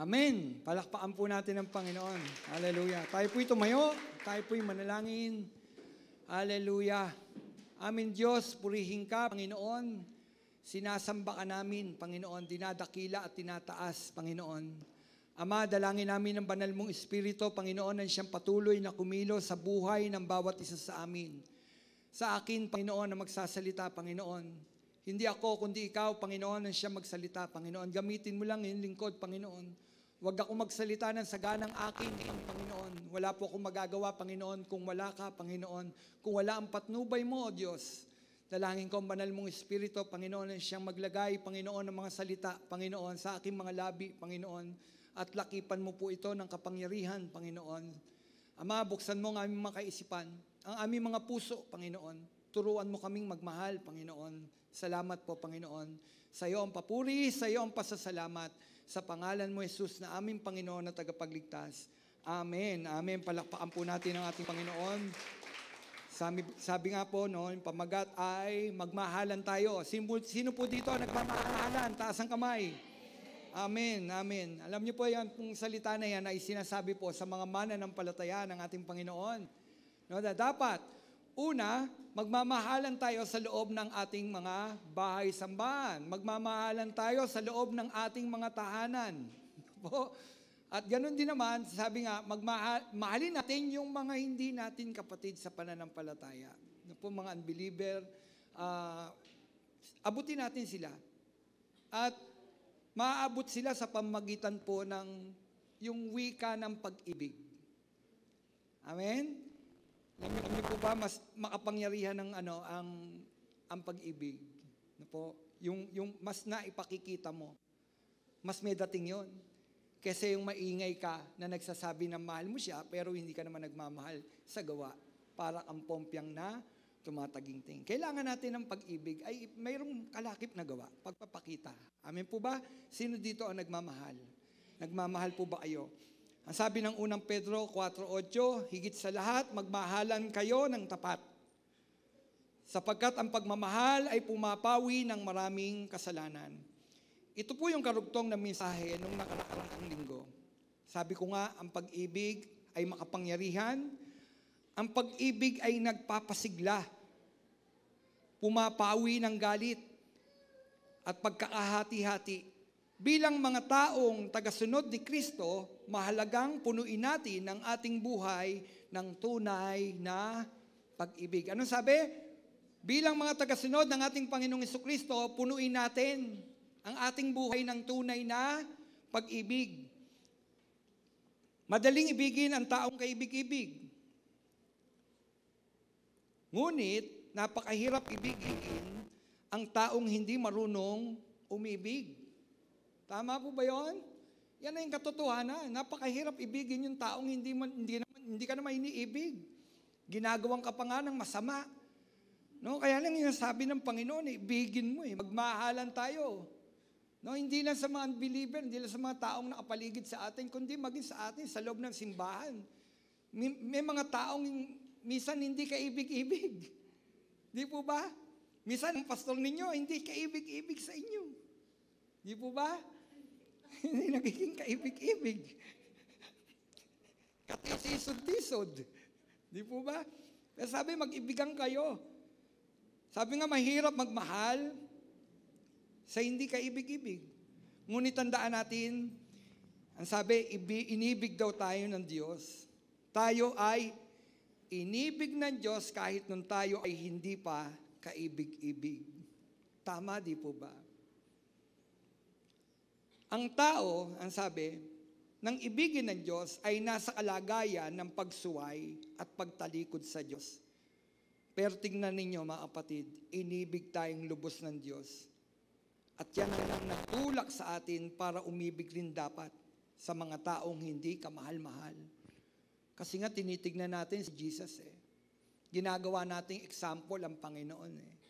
Amen. Palakpakan po natin ang Panginoon. Hallelujah. Tayo po'y tumayo. Tayo po'y manalangin. Hallelujah. Amin Diyos, purihin ka, Panginoon. Sinasamba ka namin, Panginoon. Dinadakila at tinataas, Panginoon. Ama, dalangin namin ang banal mong Espiritu, Panginoon, na siyang patuloy na kumilos sa buhay ng bawat isa sa amin. Sa akin, Panginoon, na magsasalita, Panginoon. Hindi ako, kundi ikaw, Panginoon, ang siyang magsalita, Panginoon. Gamitin mo lang yung lingkod, Panginoon. Huwag ako magsalita ng saganang akin, Panginoon. Wala po akong magagawa, Panginoon, kung wala ka, Panginoon. Kung wala ang patnubay mo, O Diyos. Dalangin ko ang banal mong Espiritu, Panginoon, ang siyang maglagay, Panginoon, ng mga salita, Panginoon, sa aking mga labi, Panginoon. At lakipan mo po ito ng kapangyarihan, Panginoon. Ama, buksan mo ang aming mga kaisipan, ang aming mga puso, Panginoon. Turuan mo kaming magmahal, Panginoon. Salamat po, Panginoon. Sa iyo ang papuri, sa iyo ang pasasalamat. Sa pangalan mo, Jesus, na aming Panginoon na tagapagligtas. Amen. Amen. Palakpakan po natin ang ating Panginoon. Sabi nga po, no, yung pamagat ay magmahalan tayo. Sino po dito nagmamahalan? Taas ang kamay. Amen. Amen. Alam niyo po yan, kung salita na yan ay sinasabi po sa mga mananampalataya ng ating Panginoon. No, dapat, una, magmamahalan tayo sa loob ng ating mga bahay-sambahan. Magmamahalan tayo sa loob ng ating mga tahanan. At ganoon din naman, sabi nga, mahalin natin yung mga hindi natin kapatid sa pananampalataya. Mga unbeliever, abutin natin sila. At maaabot sila sa pamamagitan po ng yung wika ng pag-ibig. Amen? Alam niyo po ba, mas makapangyarihan ng ang pag-ibig? Yung mas naipakikita mo, mas may dating yon. Kasi yung maingay ka na nagsasabi na mahal mo siya, pero hindi ka naman nagmamahal sa gawa. Para ang pompyang na tumataginting. Kailangan natin ng pag-ibig ay mayroong kalakip na gawa, pagpapakita. Amen po ba? Sino dito ang nagmamahal? Nagmamahal po ba kayo? Ang sabi ng unang Pedro 4:8, higit sa lahat, magmahalan kayo ng tapat. Sapagkat ang pagmamahal ay pumapawi ng maraming kasalanan. Ito po yung karugtong na mensahe nung nakaraang linggo. Sabi ko nga, ang pag-ibig ay makapangyarihan. Ang pag-ibig ay nagpapasigla. Pumapawi ng galit at pagkakahati-hati. Bilang mga taong tagasunod ni Kristo, mahalagang punuin natin ang ating buhay ng tunay na pag-ibig. Anong sabi? Bilang mga tagasunod ng ating Panginoong Jesucristo, punuin natin ang ating buhay ng tunay na pag-ibig. Madaling ibigin ang taong kaibig-ibig. Ngunit, napakahirap ibigin ang taong hindi marunong umibig. Tama po ba yun? Yan ay yung katotohanan. Napakahirap ibigin yung taong hindi ka naman iniibig. Ginagawan ka pa nga ng masama. No? Kaya lang yung sabi ng Panginoon, ibigin mo. Magmahalan tayo. No? Hindi lang sa mga unbeliever, hindi lang sa mga taong nakapaligid sa atin, kundi maging sa atin sa loob ng simbahan. May mga taong minsan hindi ka ibig-ibig. Di po ba? Minsan ang pastor ninyo hindi ka ibig-ibig sa inyo. Di po ba? Hindi nagiging kaibig-ibig. Katisod-tisod. Di po ba? Pero sabi, mag-ibigan kayo. Sabi nga, mahirap magmahal sa hindi kaibig-ibig. Ngunit tandaan natin, ang sabi, inibig daw tayo ng Diyos. Tayo ay inibig ng Diyos kahit nung tayo ay hindi pa kaibig-ibig. Tama, di po ba? Ang tao, ang sabi, nang ibigin ng Diyos ay nasa kalagayan ng pagsuway at pagtalikod sa Diyos. Pero tingnan ninyo mga kapatid, inibig tayong lubos ng Diyos. At yan ang nagtulak sa atin para umibig rin dapat sa mga taong hindi kamahal-mahal. Kasi nga tinitignan natin si Jesus Ginagawa nating example ang Panginoon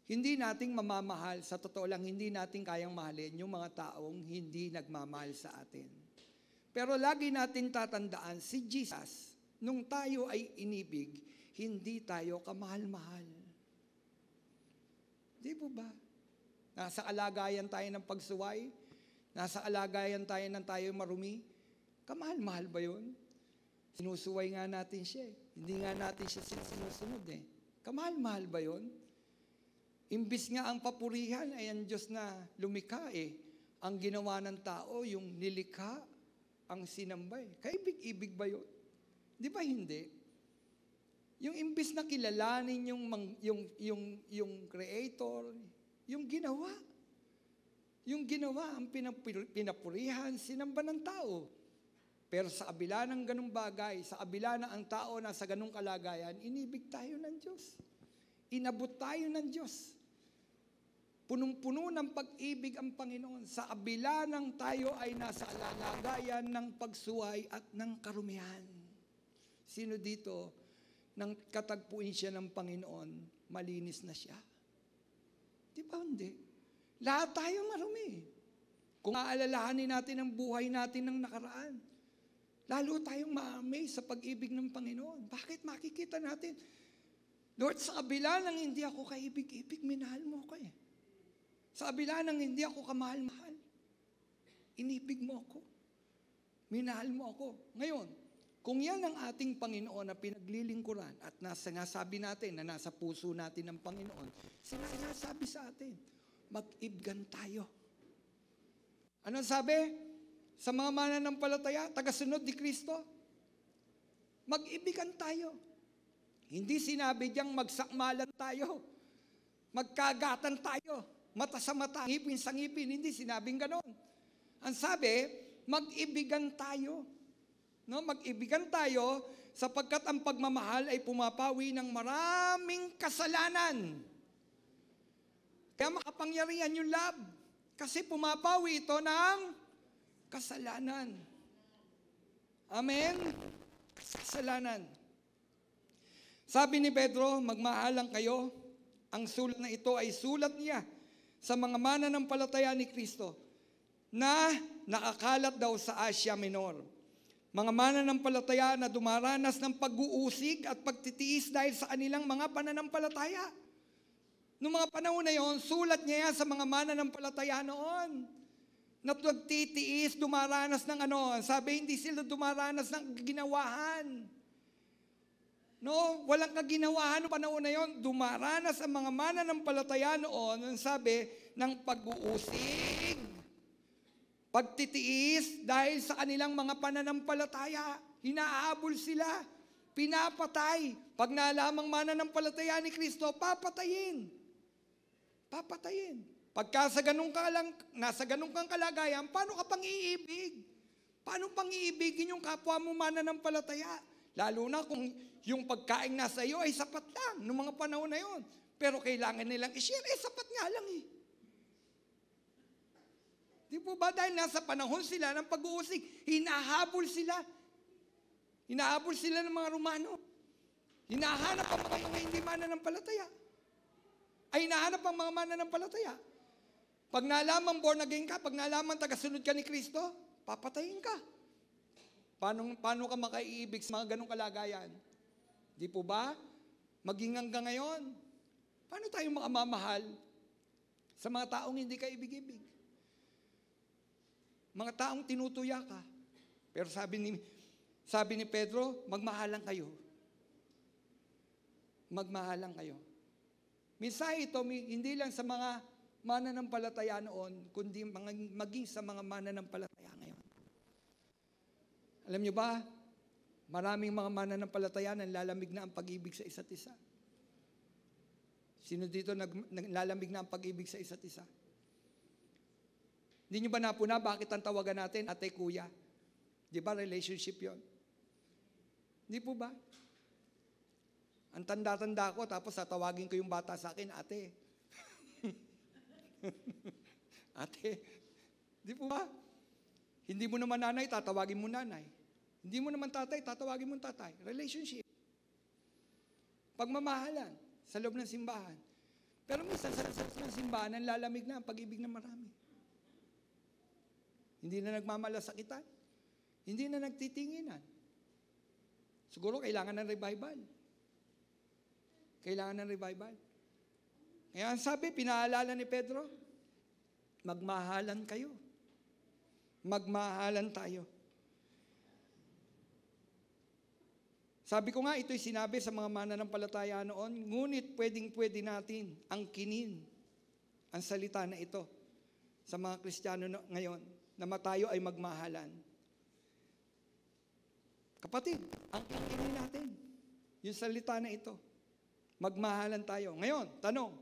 Hindi nating mamamahal, sa totoo lang, hindi nating kayang mahalin yung mga taong hindi nagmamahal sa atin. Pero lagi natin tatandaan, si Jesus, nung tayo ay inibig, hindi tayo kamahal-mahal. Di po ba? Nasa kalagayan tayo ng pagsuway, Nasa alagayan tayo ng tayo marumi. Kamahal-mahal ba yun? Sinusuway nga natin siya eh. Hindi nga natin siya sinusunod eh. Kamahal-mahal ba yun? Imbis nga ang papurihan ay ang Diyos na lumikha eh. Ang ginawa ng tao, yung nilikha, ang sinambay. Kaibig-ibig ba yun? Di ba hindi? Yung imbis na kilalanin yung creator, yung ginawa. Yung ginawa, ang pinapurihan, sinamba ng tao. Pero sa kabila ng ganung bagay, sa kabila na ang tao na sa ganung kalagayan, inibig tayo ng Diyos. Inabot tayo ng Diyos. Punong-puno ng pag-ibig ang Panginoon. Sa kabila ng tayo ay nasa kalagayan ng pagsuway at ng karumihan. Sino dito, nang katagpuin siya ng Panginoon, malinis na siya? Di ba hindi? Lahat tayo marumi. Kung aalalahanin natin ang buhay natin ng nakaraan, lalo tayong ma-amaze sa pag-ibig ng Panginoon. Bakit makikita natin? Lord, sa kabila ng hindi ako kaibig-ibig, minahal mo ako eh. Sa kabila ng hindi ako kamahal-mahal, inibig mo ako. Minahal mo ako. Ngayon, kung yan ang ating Panginoon na pinaglilingkuran at sinasabi natin na nasa puso natin ng Panginoon, sinasabi sa atin, mag-ibgan tayo. Ano sabi? Sa mga mananampalataya, tagasunod ni Kristo, mag-ibigan tayo. Hindi sinabi diyang magsakmalan tayo, magkagatan tayo, mata sa mata, ngipin sa ngipin, hindi sinabing ganon. Ang sabi, mag-ibigan tayo. No, mag-ibigan tayo sapagkat ang pagmamahal ay pumapawi ng maraming kasalanan. Kaya makapangyarihan yung love. Kasi pumapawi ito ng kasalanan. Amen? Kasalanan. Sabi ni Pedro, magmahalang kayo. Ang sulat na ito ay sulat niya sa mga mananampalataya ni Kristo na nakakalat daw sa Asia Minor. Mga mananampalataya na dumaranas ng pag-uusig at pagtitiis dahil sa kanilang mga pananampalataya. Noong mga panahon na yon, sulat niya yan sa mga mananampalataya noon. Na nagtitiis, dumaranas ng ano. Sabi, hindi sila dumaranas ng ginawahan. No, walang kaginawahan noong panahon na yon. Dumaranas ang mga mananampalataya noon, ang sabi, ng pag-uusig, pagtitiis dahil sa kanilang mga pananampalataya. Hinahabol sila, pinapatay. Pag nalamang mananampalataya ni Kristo, papatayin. Papatayin. Pagka sa ganung nasa ganung kang kalagayan, paano ka pang iibig? Paano pang iibigin yung kapwa mo mananampalataya? Lalo na kung yung pagkain nasa iyo ay sapat lang noong mga panahon na yon. Pero kailangan nilang i-share, sapat nga lang eh. Di po ba dahil nasa panahon sila ng pag-uusig, hinahabol sila. Hinahabol sila ng mga Romano. Hinahanap ang mga hindi mananampalataya. Ay hinahanap ang mga mananampalataya. Pag nalamang born again ka, pag nalamang tagasunod ka ni Kristo, papatayin ka. Paano ka makaiibig sa mga ganong kalagayan? Di po ba? Maging hanggang ngayon, paano tayo makamamahal sa mga taong hindi ka ibig-ibig? Mga taong tinutuya ka. Pero sabi ni Pedro, magmahalang kayo. Magmahalang kayo. Minsan ito, hindi lang sa mga mananampalataya noon, kundi maging sa mga mananampalataya ngayon. Alam niyo ba, maraming mga mananampalataya lalamig na ang pag-ibig sa isa't isa. Sino dito naglalamig na ang pag-ibig sa isa't isa? Hindi niyo ba napuna bakit ang tawagan natin ate, kuya? Di ba relationship yon? Hindi po ba? Ang tanda-tanda ko, tapos tatawagin ko yung bata sa akin, ate. Ate. Di po ba? Hindi mo naman nanay, tatawagin mo nanay. Hindi mo naman tatay, tatawagin mo tatay. Relationship. Pagmamahalan sa loob ng simbahan. Pero minsan sa loob ng simbahan, ang lalamig na ang pag-ibig ng marami. Hindi na nagmamalasakitan. Hindi na nagtitinginan. Siguro kailangan ng revival. Kailangan ng revival. Kaya ang sabi, pinaalala ni Pedro, magmahalan kayo. Magmahalan tayo. Sabi ko nga, ito'y sinabi sa mga mananampalataya noon, ngunit pwedeng-pwede natin angkinin ang salita na ito sa mga Kristiyano ngayon, na tayo ay magmahalan. Kapatid, angkinin natin yung salita na ito. Magmahalan tayo. Ngayon, tanong,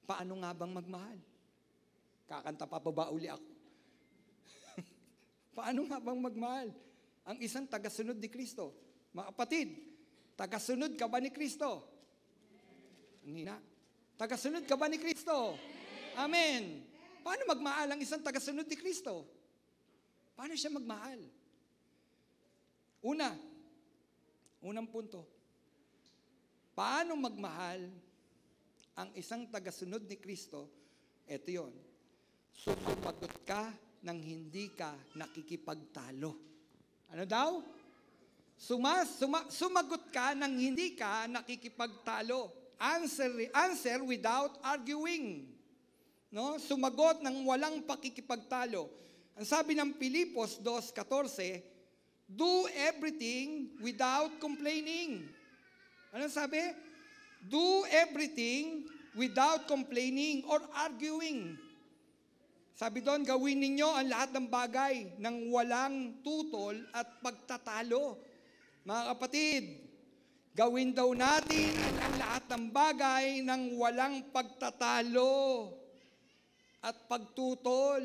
paano nga bang magmahal? Kakanta pa ba uli ako? Paano nga bang magmahal? Ang isang tagasunod ni Kristo. Mga kapatid, tagasunod ka ba ni Kristo? Tagasunod ka ba ni Kristo? Amen. Paano magmahal ang isang tagasunod ni Kristo? Paano siya magmahal? Unang punto. Paano magmahal ang isang tagasunod ni Kristo? Ito yun. Sumagot ka nang hindi ka nakikipagtalo. Ano daw? Sumagot ka nang hindi ka nakikipagtalo. Answer without arguing. No? Sumagot nang walang pakikipagtalo. Ang sabi ng Pilipos 2:14, do everything without complaining. Ano sabi? Do everything without complaining or arguing. Sabi doon, gawin ninyo ang lahat ng bagay ng walang tutol at pagtatalo. Mga kapatid, gawin daw natin ang lahat ng bagay ng walang pagtatalo at pagtutol.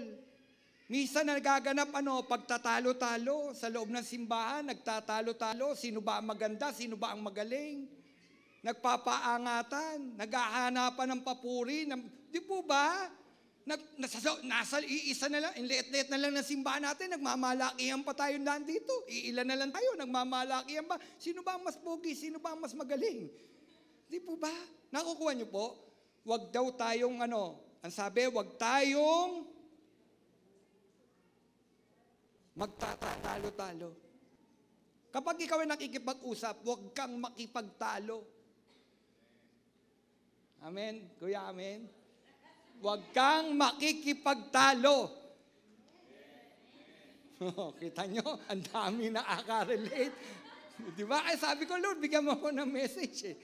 Minsan nagaganap pagtatalo-talo sa loob ng simbahan, nagtatalo-talo, sino ba ang maganda, sino ba ang magaling? Nagpapaangatan, naghahanapan ng papuri, di po ba? Nasa iisa na lang, liit-liit na lang ng simbahan natin, nagmamalakihan pa tayo nandito. Iilan na lang tayo, nagmamalakihan pa. Sino ba ang mas pogi? Sino ba ang mas magaling? Di po ba? Nakukuha niyo po? Huwag daw tayong ang sabi, huwag tayong magtatalo-talo. Kapag ikaw ay nakikipag-usap, huwag kang makipagtalo. Amen? Kuya, amen? Huwag kang makikipagtalo. Kita nyo, ang dami na aka-relate. Di ba? Ay, sabi ko, Lord, bigyan mo ako ng message.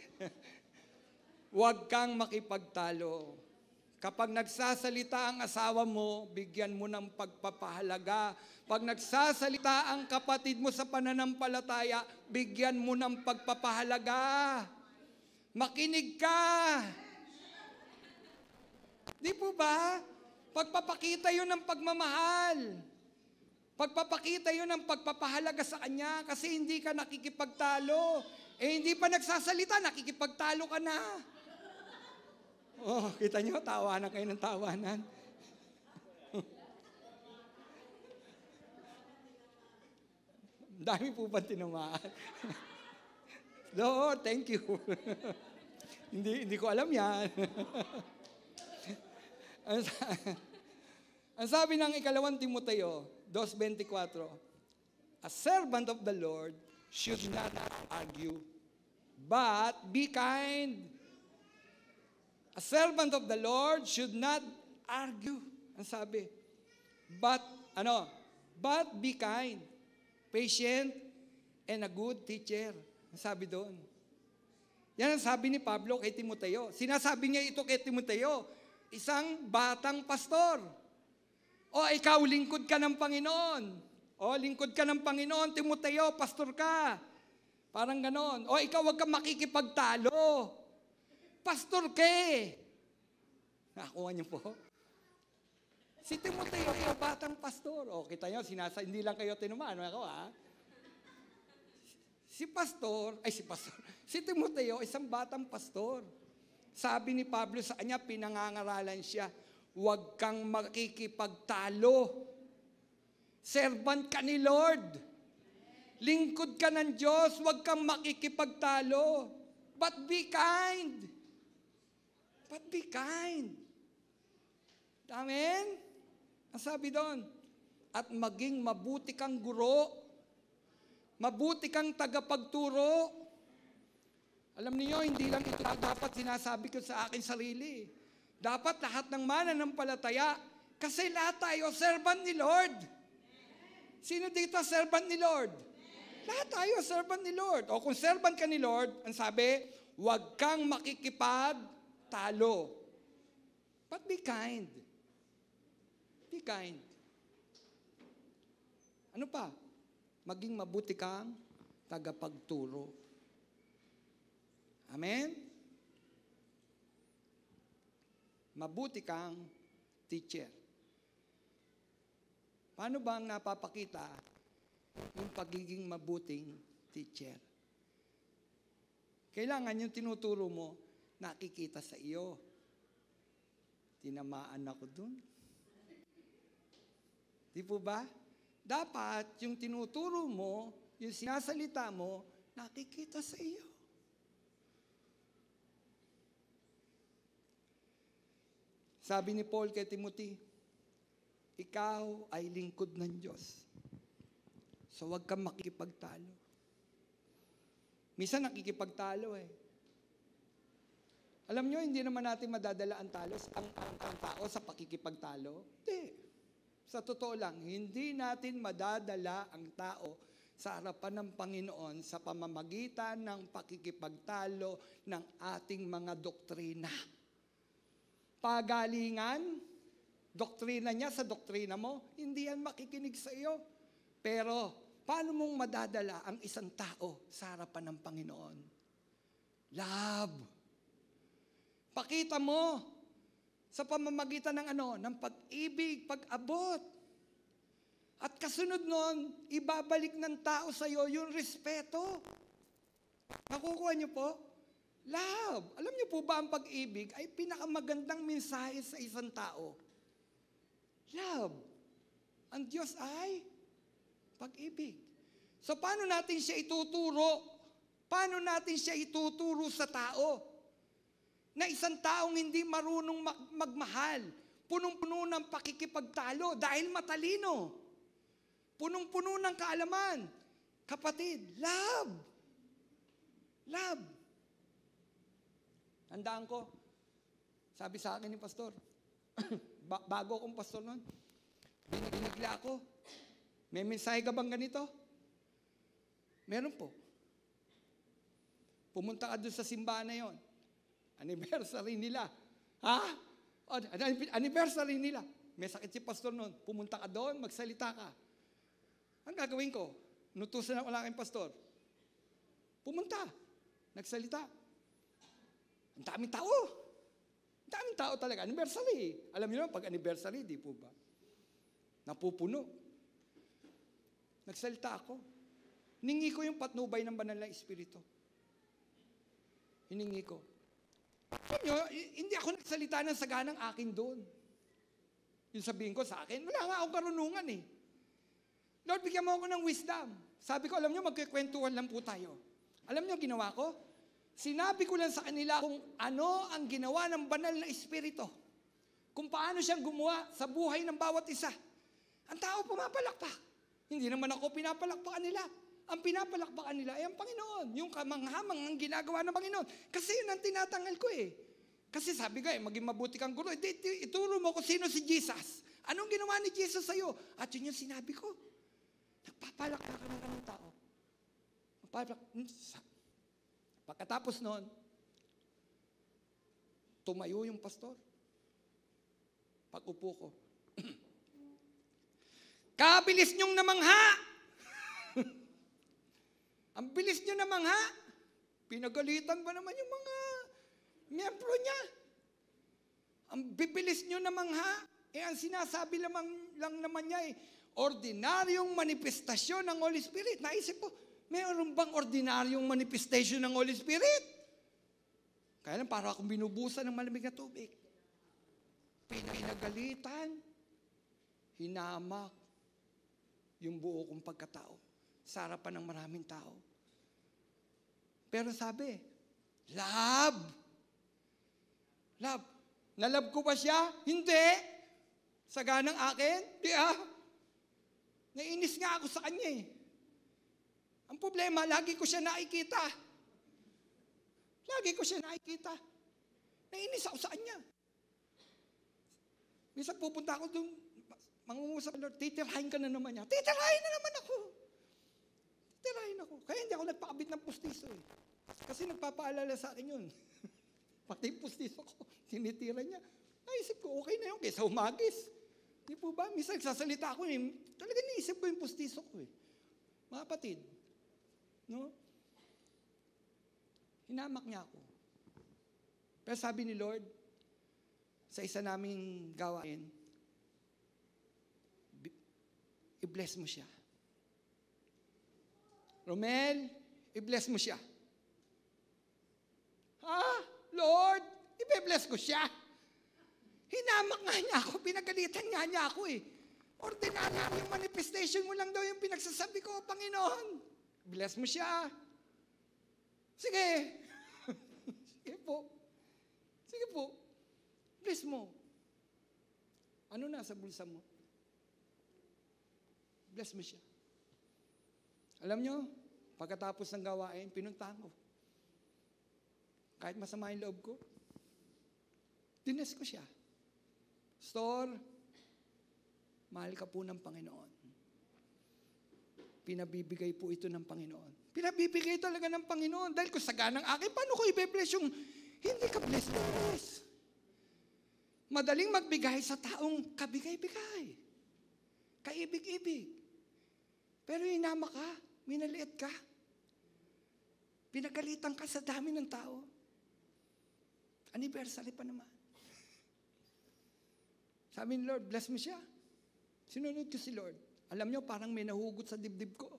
Huwag kang makipagtalo. Kapag nagsasalita ang asawa mo, bigyan mo ng pagpapahalaga. Pag nagsasalita ang kapatid mo sa pananampalataya, bigyan mo ng pagpapahalaga. Makinig ka. Di po ba? Pagpapakita yun ng pagmamahal. Pagpapakita yun ng pagpapahalaga sa kanya kasi hindi ka nakikipagtalo. Hindi pa nagsasalita, nakikipagtalo ka na. Oh, kita nyo, tawanan kayo ng tawanan. Dami po ba tinamaan? Lord, thank you. hindi ko alam yan. Ang sabi ng 2 Timoteo 2:24, a servant of the Lord should not argue, but be kind. A servant of the Lord should not argue. Ang sabi, but be kind, patient, and a good teacher. Ang sabi doon. Yan ang sabi ni Pablo kay Timoteo. Sinasabi niya ito kay Timoteo, isang batang pastor. O ikaw, lingkod ka ng Panginoon. O lingkod ka ng Panginoon, Timoteo, pastor ka. Parang ganon. O ikaw, wag kang makikipagtalo. Pastor ka eh. Nakuha niyo po? Si Timoteo, batang pastor. O kita niyo, hindi lang kayo tinumaan. Si Timoteo, isang batang pastor. Sabi ni Pablo sa kanya, pinangangaralan siya, huwag kang makikipagtalo. Servant ka ni Lord. Lingkod ka ng Diyos, huwag kang makikipagtalo. But be kind. But be kind. Amen? Ang sabi doon, at maging mabuti kang guro, mabuti kang tagapagturo. Alam niyo, hindi lang ito dapat sinasabi ko sa akin sarili. Dapat lahat ng mananampalataya, Kasi lahat tayo, servant ni Lord. Sino dito servant ni Lord? Lahat tayo, servant ni Lord. O kung servant ka ni Lord, ang sabi, huwag kang makikipagtalo. But be kind. Be kind. Ano pa? Maging mabuti kang tagapagturo. Amen? Mabuti kang teacher. Paano ba ang napapakita yung pagiging mabuting teacher? Kailangan yung tinuturo mo, nakikita sa iyo. Tinamaan ako dun. Di po ba? Dapat yung tinuturo mo, yung sinasalita mo, nakikita sa iyo. Sabi ni Paul kay Timothy, ikaw ay lingkod ng Diyos. So huwag kang makikipagtalo. Minsan nakikipagtalo eh. Alam nyo, hindi naman natin madadala ang tao sa pakikipagtalo. Hindi. Sa totoo lang, hindi natin madadala ang tao sa harapan ng Panginoon sa pamamagitan ng pakikipagtalo ng ating mga doktrina. Pagalingan, doktrina niya sa doktrina mo, hindi yan makikinig sa iyo. Pero, paano mong madadala ang isang tao sa harapan ng Panginoon? Love. Pakita mo sa pamamagitan ng ng pag-ibig, pag-abot. At kasunod nun, ibabalik ng tao sa iyo yung respeto. Nakukuha niyo po? Love. Alam niyo po ba ang pag-ibig ay pinakamagandang mensahe sa isang tao? Love. Ang Diyos ay pag-ibig. So paano natin siya ituturo? Paano natin siya ituturo sa tao? Na isang taong hindi marunong magmahal, punong-puno ng pakikipagtalo dahil matalino. Punong-puno ng kaalaman. Kapatid, love. Love. Tandaan ko, sabi sa akin ni pastor, bago akong pastor noon, binigla ako. May mensahe ka bang ganito? Meron po. Pumunta ka doon sa simbahan na yon. Anniversary nila. Ha? Anniversary nila. May sakit si pastor noon. Pumunta ka doon, magsalita ka. Ang gagawin ko? Nutusan ako lang aking pastor. Pumunta. Nagsalita. Ang daming tao. Ang daming tao talaga. Anniversary. Alam niyo naman, pag anniversary, di po ba? Napupuno. Nagsalita ako. Hiningi ko yung patnubay ng banal na Espiritu. Hiningi ko. Alam nyo, hindi ako nagsalita ng saganang akin doon. Yung sabihin ko sa akin, wala nga akong karunungan eh. Lord, bigyan mo ako ng wisdom. Sabi ko, alam nyo, magkikwentuhan lang po tayo. Alam nyo, ginawa ko? Sinabi ko lang sa kanila kung ano ang ginawa ng banal na Espiritu. Kung paano siyang gumawa sa buhay ng bawat isa. Ang tao pumapalakpak. Hindi naman ako pinapalakpakan nila. Ang pinapalakpakan nila ay ang Panginoon. Yung kamanghamang ang ginagawa ng Panginoon. Kasi yun ang tinatangal ko eh. Kasi sabi ko maging mabuti kang guro. Ituro mo kung sino si Jesus. Anong ginawa ni Jesus sa'yo? At yun yung sinabi ko. Nagpapalakpakan ng tao. Pagkatapos noon, tumayo yung pastor. Pag-upo ko. Kabilis niyong namangha! Ang bilis niyo namangha! Pinagalitan ba naman yung mga miyembro niya? Ang bibilis niyo namangha, ang sinasabi lang naman niya ordinaryong manifestasyon ng Holy Spirit. Naisip ko, mayroon bang ordinaryong manifestation ng Holy Spirit? Kaya lang, para akong binubusan ng malamig na tubig. Pinagalitan, hinamak yung buo kong pagkatao sa harapan ng maraming tao. Pero sabi, love. Love. Nalove ko ba siya? Hindi. Saganang akin? Di Nainis nga ako sa kanya eh. Ang problema, lagi ko siya nakikita. Lagi ko siya nakikita. Nainis ako sa kanya. Minsan pupunta ako doon, mangungusap, Lord, titirahin ka na naman niya. Titirahin na naman ako. Titirahin ako. Kaya hindi ako nagpakabit ng pustiso eh. Kasi nagpapaalala sa akin yun. Pati yung pustiso ko, tinitira niya. Naisip ko, okay na yun, kaysa humagis. Di po ba? Minsan nagsasalita ako eh. Talaga naisip ko yung pustiso ko eh. Mga kapatid, no? Hinamak niya ako. Pero sabi ni Lord, sa isa naming gawain, i-bless mo siya. Romel, i-bless mo siya. Ha? Lord, i-bless ko siya. Hinamak nga niya ako, pinagalitan nga niya ako eh. Ordinary yung manifestation mo lang daw yung pinagsasabi ko, Panginoon. Bless mo siya. Sige. Sige po. Sige po. Bless mo. Ano na sa bulsa mo? Bless mo siya. Alam nyo, pagkatapos ng gawain, pinuntahan ko. Kahit masama yung loob ko, dines ko siya. Store, mahal ka po ng Panginoon. Pinabibigay po ito ng Panginoon. Pinabibigay talaga ng Panginoon. Dahil kung saganang akin, paano ko i-bless yung hindi ka bless na bless? Madaling magbigay sa taong kabigay-bigay. Kaibig-ibig. Pero hinama ka, minaliit ka. Pinagalitan ka sa dami ng tao. Anniversary pa naman. Sabi ni Lord, bless mo siya. Sinunod ko si Lord. Alam nyo, parang may nahugot sa dibdib ko.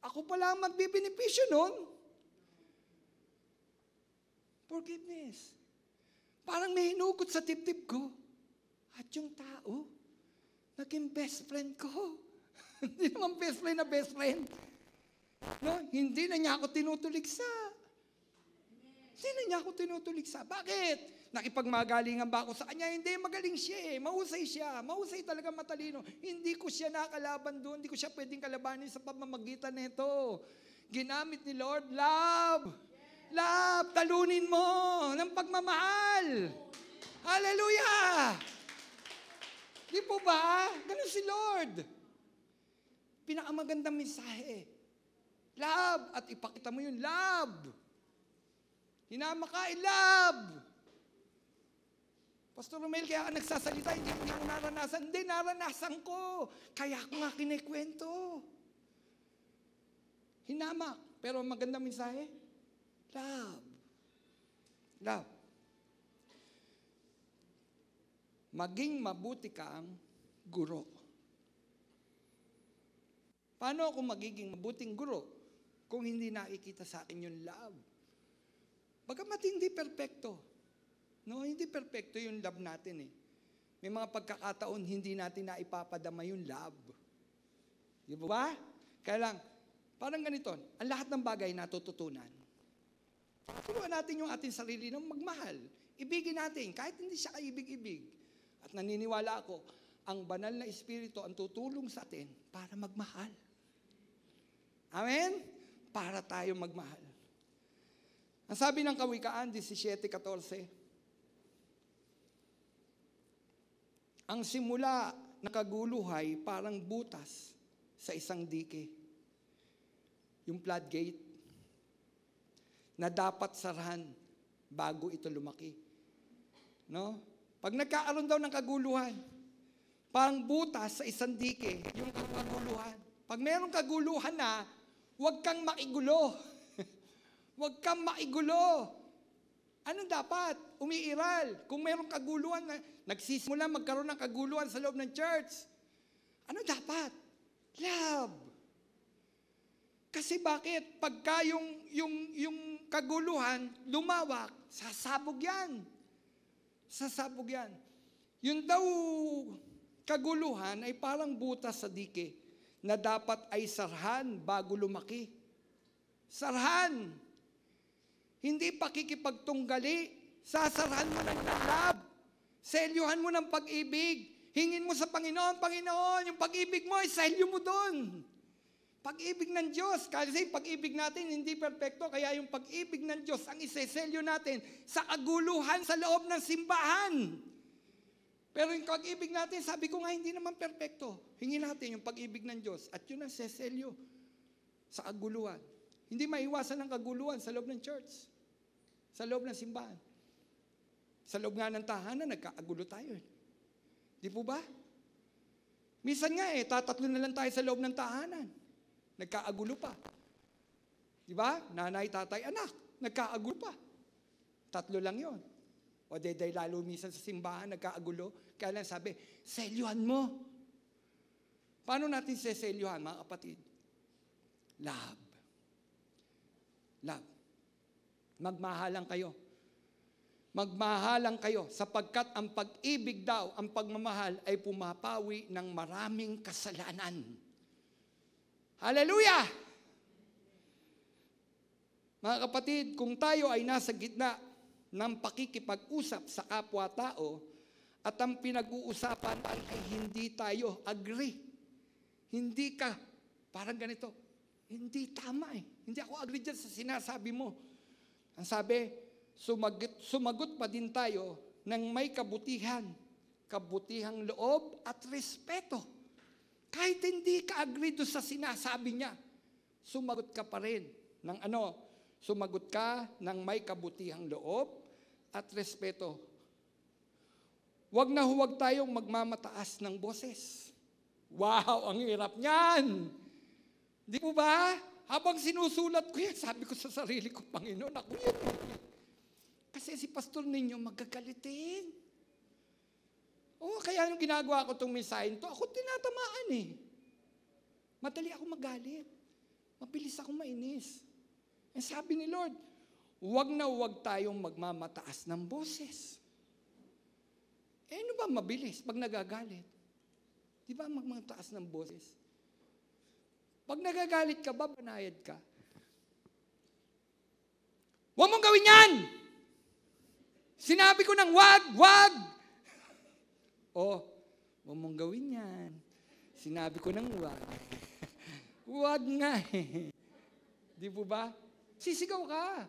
Ako pala ang magbibenepisyo nun. Forgiveness. Parang may hinugot sa dibdib ko. At yung tao, naging best friend ko. Hindi naman best friend na best friend. No? Hindi na niya ako tinutuligsa. Hindi na niya ako tinutuligsa. Bakit? Nakipagmagalingan ba ako sa kanya? Hindi, magaling siya eh. Mahusay siya. Mahusay talaga, matalino. Hindi ko siya nakalaban doon. Hindi ko siya pwedeng kalabanin sa pamamagitan nito. Ginamit ni Lord, love. Love, talunin mo ng pagmamahal. Hallelujah! Di po ba? Ganun si Lord. Pinakamagandang mensahe. Love. At ipakita mo yung love. Hinama ka, love. Pastor Romel, kaya ka nagsasalita, hindi mo naranasan. Hindi, naranasan ko. Kaya ako nga kinikwento. Hinama. Pero magandang mensahe, love. Love. Maging mabuti kang guro. Paano ako magiging mabuting guro kung hindi nakikita sa akin yung love? Bagamat hindi perfecto. No, hindi perfecto yung love natin eh. May mga pagkakataon hindi natin na ipapadama yung love. Di ba? Kaya lang, parang ganito, ang lahat ng bagay natututunan. Turuan natin yung ating sarili ng magmahal. Ibigin natin, kahit hindi siya kaibig-ibig. At naniniwala ako, ang banal na Espiritu ang tutulong sa atin para magmahal. Amen? Para tayo magmahal. Ang sabi ng Kawikaan 17:14, ang simula ng kaguluhay parang butas sa isang dike. Yung floodgate na dapat sarahan bago ito lumaki. No? Pag nagkaaroon daw ng kaguluhan, parang butas sa isang dike, yung kaguluhan. Pag mayroong kaguluhan na, huwag kang maigulo. Huwag kang maigulo. Ano dapat? Umiiral. Kung mayroong kaguluhan na nagsisimula magkaroon ng kaguluhan sa loob ng church, ano dapat? Love. Kasi bakit? Pagka yung kaguluhan lumawak, sasabog yan. Sasabog yan. Yung daw kaguluhan ay parang butas sa dike na dapat ay sarhan bago lumaki. Sarhan. Hindi pakikipagtunggali. Sasarhan mo ng love. Selyuhan mo ng pag-ibig. Hingin mo sa Panginoon, Panginoon, yung pag-ibig mo, iselyo mo doon. Pag-ibig ng Diyos. Kasi pag-ibig natin hindi perfecto, kaya yung pag-ibig ng Diyos ang iseselyo natin sa kaguluhan sa loob ng simbahan. Pero yung pag-ibig natin, sabi ko nga, hindi naman perpekto. Hingin natin yung pag-ibig ng Diyos. At yun ang seselyo sa kaguluhan. Hindi maiwasan ang kaguluhan sa loob ng church. Sa loob ng simbahan. Sa loob nga ng tahanan, nagkaagulo tayo. Di po ba? Minsan nga tatatlo na lang tayo sa loob ng tahanan. Nagkaagulo pa. Di ba? Nanay, tatay, anak. Nagkaagulo pa. Tatlo lang yon. O day lalo minsan sa simbahan, nagkaagulo. Kaya lang sabi, selyuhan mo. Paano natin seselyuhan, mga kapatid? Love. Love. Magmahalan kayo. Magmahalan kayo sapagkat ang pag-ibig daw, ang pagmamahal ay pumapawi ng maraming kasalanan. Hallelujah! Mga kapatid, kung tayo ay nasa gitna ng pakikipag-usap sa kapwa-tao at ang pinag-uusapan ay hindi tayo agree. Hindi ka, parang ganito, hindi tama eh. Hindi ako agree dyan sa sinasabi mo. Ang sabi, sumagot pa din tayo ng may kabutihan, kabutihang loob at respeto. Kahit hindi ka agree doon sa sinasabi niya, sumagot ka pa rin ng sumagot ka ng may kabutihang loob at respeto. Huwag na huwag tayong magmamataas ng boses. Wow, ang hirap niyan! Di po ba? Habang sinusulat ko yan, sabi ko sa sarili ko, Panginoon, ako yan. Kasi si pastor ninyo magagalitin. Kaya yung ginagawa ko itong mensahe to, ako tinatamaan eh. Madali ako magalit. Mabilis ako mainis. And sabi ni Lord, huwag na huwag tayong magmamataas ng boses. Ano ba mabilis pag nagagalit? Di ba magmataas ng boses? Pag nagagalit ka ba, banayad ka? Huwag mong gawin yan! Sinabi ko ng wag! Huwag mong gawin yan. Sinabi ko ng wag. Wag nga eh. Di po ba? Sisigaw ka.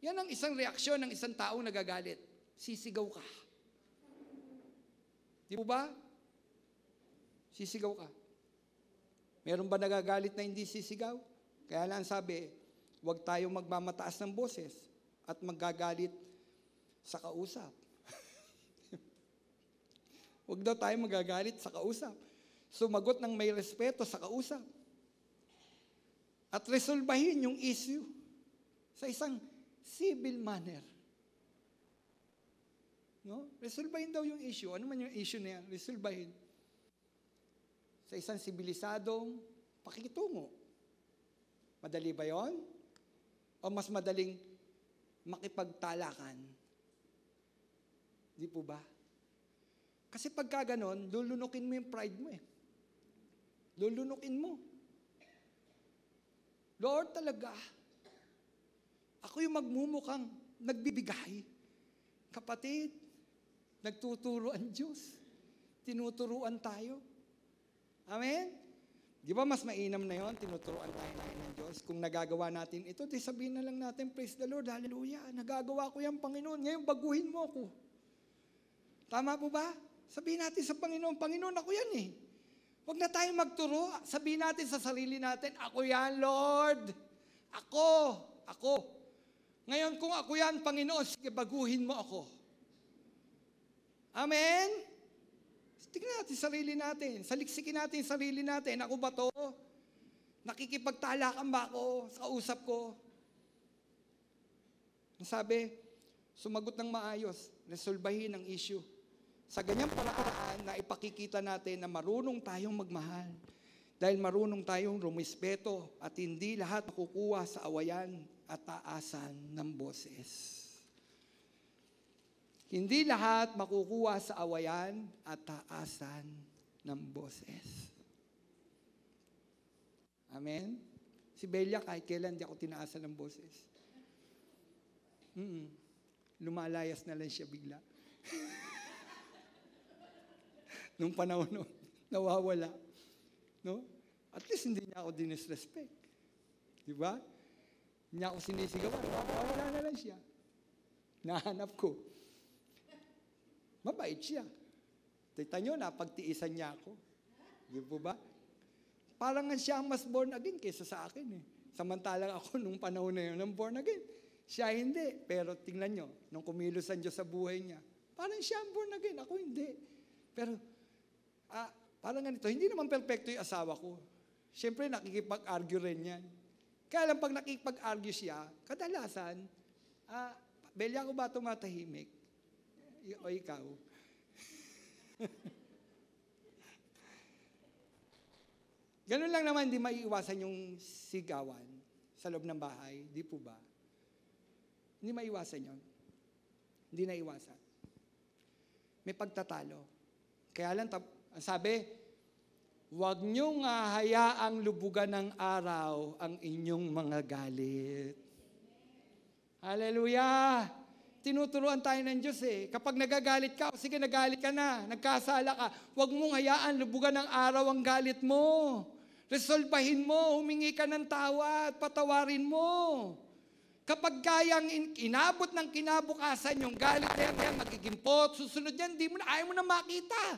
Yan ang isang reaksyon ng isang taong nagagalit. Sisigaw ka. Di po ba? Sisigaw ka. Meron ba nagagalit na hindi sisigaw? Kaya lang sabi, huwag tayong magmamataas ng boses at magagalit sa kausap. Huwag daw tayo magagalit sa kausap. Sumagot ng may respeto sa kausap. At resolbahin yung issue sa isang civil manner. No? Resolbahin daw yung issue. Ano man yung issue na yan? Resolbahin. Sa isang sibilisadong pakikitungo. Madali ba yon? O mas madaling makipagtalakan? Di po ba? Kasi pagka ganon, lulunukin mo yung pride mo eh. Lulunukin mo. Lord talaga, ako yung magmumukhang nagbibigay. Kapatid, nagtuturo ang Diyos. Tinuturuan tayo. Amen? Di ba mas mainam na yon? Tinuturuan tayo ng Diyos. Kung nagagawa natin ito, di sabihin na lang natin, praise the Lord, hallelujah, nagagawa ko yan, Panginoon. Ngayon, baguhin mo ako. Tama po ba? Sabihin natin sa Panginoon, Panginoon, ako yan eh. Huwag na tayong magturo. Sabihin natin sa sarili natin, ako yan, Lord. Ako. Ngayon, kung ako yan, Panginoon, sige, baguhin mo ako. Amen? Tingnan natin sarili natin. Saliksikin natin sarili natin. Ako ba to? Nakikipagtalakan ba ako sa kausap ko? Sabi, sumagot ng maayos. Resolbahin ang issue. Sa ganyang paraan na ipakikita natin na marunong tayong magmahal. Dahil marunong tayong rumispeto at hindi lahat makukuha sa awayan at taasan ng boses. Hindi lahat makukuha sa awayan at taasan ng boses. Amen? Si Belia, kahit kailan di ako tinaasan ng boses. Lumalayas na lang siya bigla. Nung panahon nun, nawawala. No? At least hindi niya ako dinisrespect. Di ba? Hindi niya ako sinisigawan. Nawawala na lang siya. Nahanap ko. Mabait siya. Kita nyo, napagtiisan niya ako. Di po ba? Parang nga siya ang mas born again kaysa sa akin eh. Samantalang ako nung panahon na yun, ang born again. Siya hindi. Pero tingnan nyo, nung kumilos ang Diyos sa buhay niya, parang siya ang born again, ako hindi. Pero, parang ganito, hindi naman perfecto yung asawa ko. Siyempre, nakikipag-argue rin yan. Kaya lang pag nakikipag-argue siya, kadalasan, Belia ko ba tumatahimik? O ikaw? Ganun lang naman, di maiiwasan yung sigawan sa loob ng bahay. Di po ba? Hindi maiiwasan yun. Hindi naiwasan. May pagtatalo. Kaya lang, sabi, huwag niyong hayaang lubugan ng araw ang inyong mga galit. Hallelujah! Tinuturuan tayo ng Diyos eh. Kapag nagagalit ka, sige nagalit ka na, nagkasala ka, huwag mong hayaan lubugan ng araw ang galit mo. Resolbahin mo, humingi ka ng tawad, patawarin mo. Kapag kayang inabot ng kinabukasan yung galit na yan, magiging pot, susunod yan, ayaw mo na makita.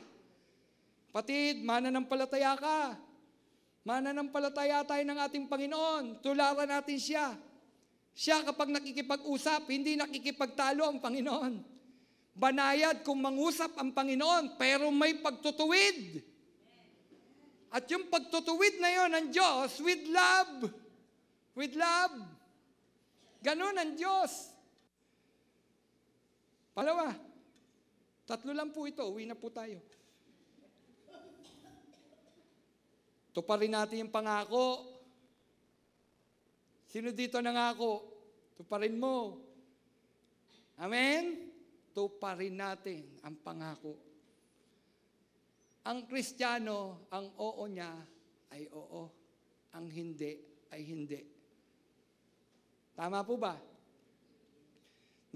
Patid, mananampalataya ka. Mananampalataya tayo ng ating Panginoon. Tularan natin siya. Siya kapag nakikipag-usap, hindi nakikipagtalo ang Panginoon. Banayad kung mangusap ang Panginoon, pero may pagtutuwid. At yung pagtutuwid na yon ng Diyos, with love. With love. Ganon ang Diyos. Palawa, 3 lang po ito, uwi na po tayo. Tuparin natin yung pangako. Sino dito nangako? Tuparin mo. Amen? Tuparin natin ang pangako. Ang Kristiyano, ang oo niya ay oo. Ang hindi ay hindi. Tama po ba?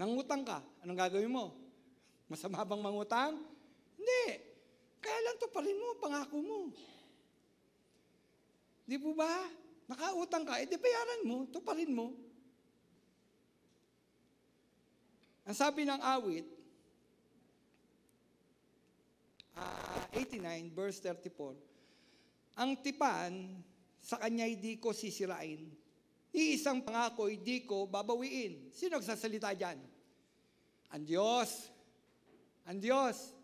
Nangutang ka, anong gagawin mo? Masama bang mangutang? Hindi. Kaya lang tuparin mo ang pangako mo. Di po ba? Nakautang ka, edi bayaran mo, tuparin mo. Ang sabi ng awit, 89, verse 34, ang tipan sa kanya'y di ko sisirain, iisang pangako'y di ko babawiin. Sino nagsasalita dyan? Ang Diyos. Ang Diyos.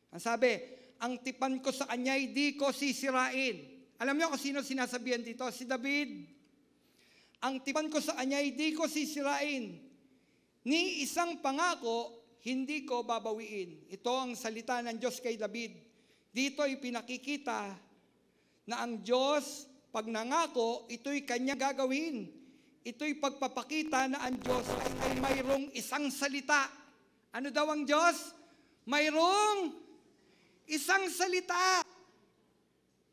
Ang sabi, ang tipan ko sa kanya'y di ko sisirain. Alam niyo kung sino sinasabihan dito? Si David. Ang tipan ko sa kanya, hindi ko sisirain. Ni isang pangako, hindi ko babawiin. Ito ang salita ng Diyos kay David. Dito ay pinakikita na ang Diyos, pag nangako, ito'y kanya gagawin. Ito'y pagpapakita na ang Diyos ay mayroong isang salita. Ano daw ang Diyos? Mayroong isang salita.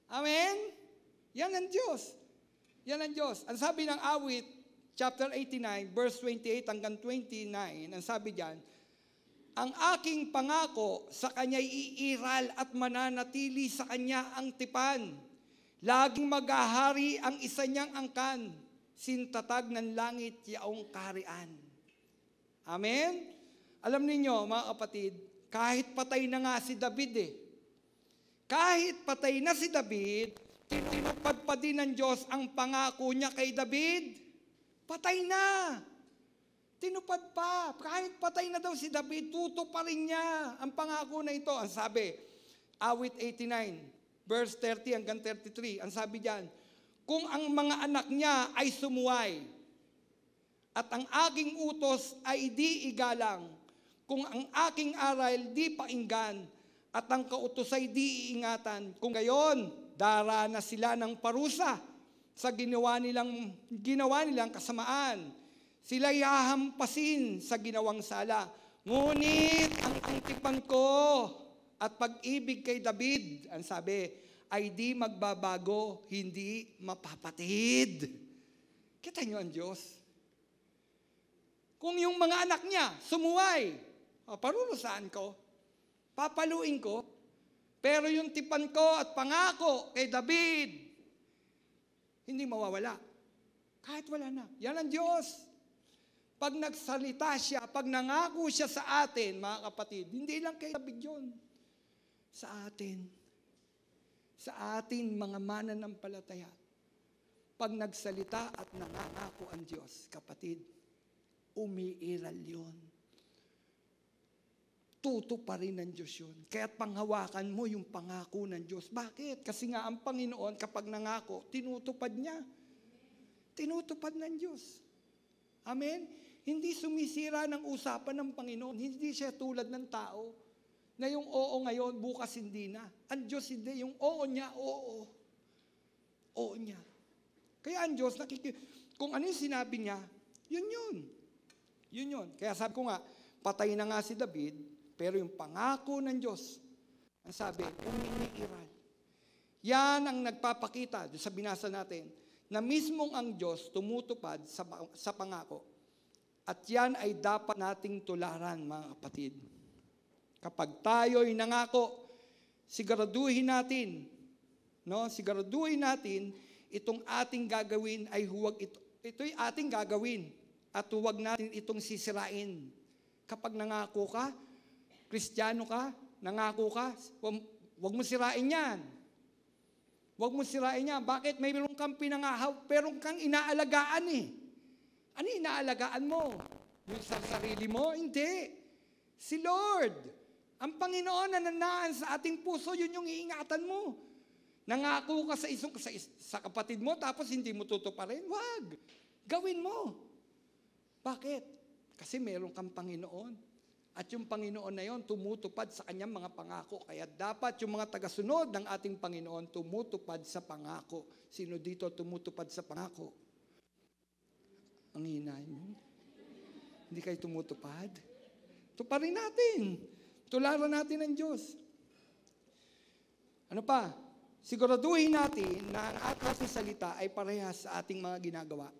Amen? Yan ang Diyos. Yan ang Diyos. Ang sabi ng awit, chapter 89, verse 28 hanggang 29, ang sabi diyan, ang aking pangako sa kanya'y iiral at mananatili sa kanya ang tipan. Laging maghahari ang isa niyang angkan, sintatag ng langit yaong kaharian. Amen? Alam ninyo, mga kapatid, kahit patay na nga si David kahit patay na si David, tinupad pa din ng Diyos ang pangako niya kay David. Patay na. Tinupad pa. Kahit patay na daw si David, tutuparin niya ang pangako na ito. Ang sabi, awit 89, verse 30 hanggang 33, ang sabi diyan, kung ang mga anak niya ay sumuway, at ang aking utos ay di igalang, kung ang aking aral di painggan, at ang kautos ay di iingatan, kung gayon, dara na sila ng parusa sa ginawa nilang kasamaan. Sila'y hahampasin sa ginawang sala. Ngunit ang tipan ko at pag-ibig kay David, ang sabi, ay di magbabago, hindi mapapatid. Kita niyo ang Diyos. Kung yung mga anak niya sumuway, parurusahan ko, papaluin ko, pero yung tipan ko at pangako kay David, hindi mawawala. Kahit wala na. Yan ang Diyos. Pag nagsalita siya, pag nangako siya sa atin, mga kapatid, hindi lang kay David yun. Sa atin. Sa atin, mga mananampalataya. Pag nagsalita at nangako ang Diyos, kapatid, umiiral yun. Tutuparin ng Diyos yun. Kaya't panghawakan mo yung pangako ng Diyos. Bakit? Kasi nga ang Panginoon, kapag nangako, tinutupad niya. Tinutupad ng Diyos. Amen? Hindi sumisira ng usapan ng Panginoon. Hindi siya tulad ng tao na yung oo ngayon, bukas hindi na. Ang Diyos hindi. Yung oo niya, oo. Oo niya. Kaya ang Diyos, kung ano yung sinabi niya, yun yun. Yun yun. Kaya sabi ko nga, patay na nga si David, pero yung pangako ng Diyos, ang sabi, umiiral. Yan ang nagpapakita, sa binasa natin, na mismong ang Diyos tumutupad sa pangako. At yan ay dapat nating tularan, mga kapatid. Kapag tayo'y nangako, siguraduhin natin, itong ating gagawin ay ito'y ating gagawin at huwag natin itong sisirain. Kapag nangako ka, Kristiyano ka, nangako ka, huwag mo sirain yan. Huwag mo sirain yan. Bakit? Mayroon kang pinangahaw, pero kang inaalagaan eh. Ano inaalagaan mo? Yung sarili mo? Hindi. Si Lord. Ang Panginoon na nanaan sa ating puso, yun yung iingatan mo. Nangako ka sa kapatid mo, tapos hindi mo tutuparin? Wag. Gawin mo. Bakit? Kasi meron kang Panginoon. At yung Panginoon na yon tumutupad sa kanyang mga pangako. Kaya dapat yung mga tagasunod ng ating Panginoon tumutupad sa pangako. Sino dito tumutupad sa pangako? Ang hinahin mo. Hindi kayo tumutupad? Tuparin natin. Tularan natin ang Diyos. Ano pa? Siguraduhin natin na ang ating salita ay parehas sa ating mga ginagawa.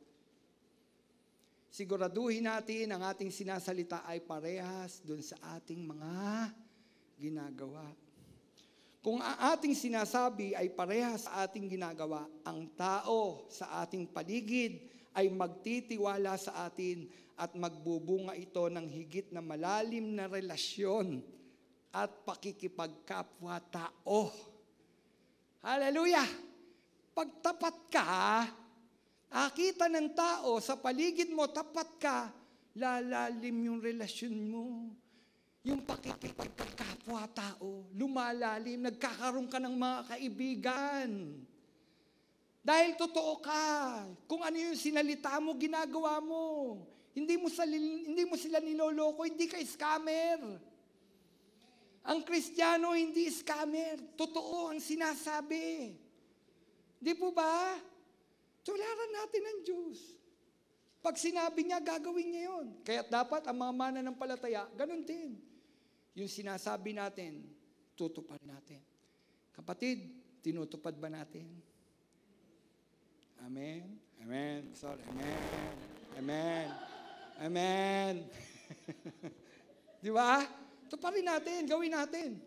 Siguraduhin natin ang ating sinasalita ay parehas dun sa ating mga ginagawa. Kung ang ating sinasabi ay parehas sa ating ginagawa, ang tao sa ating paligid ay magtitiwala sa atin at magbubunga ito ng higit na malalim na relasyon at pakikipagkapwa-tao. Hallelujah! Pagtapat ka, akita ng tao sa paligid mo, tapat ka, lalalim yung relasyon mo. Yung pakikipagkapwa-tao, lumalalim, nagkakaroon ka ng mga kaibigan. Dahil totoo ka. Kung ano yung sinalita mo, ginagawa mo. Hindi mo sila niloloko, hindi ka scammer. Ang Kristiyano hindi scammer. Totoo ang sinasabi. Di po ba? Tularan natin ang Diyos. Pag sinabi niya, gagawin niya yun. Kaya dapat ang mga mananampalataya, ganun din. Yung sinasabi natin, tutupad natin. Kapatid, tinutupad ba natin? Amen. Amen. Sorry. Amen. Amen. Amen. Di ba? Tuparin natin, gawin natin.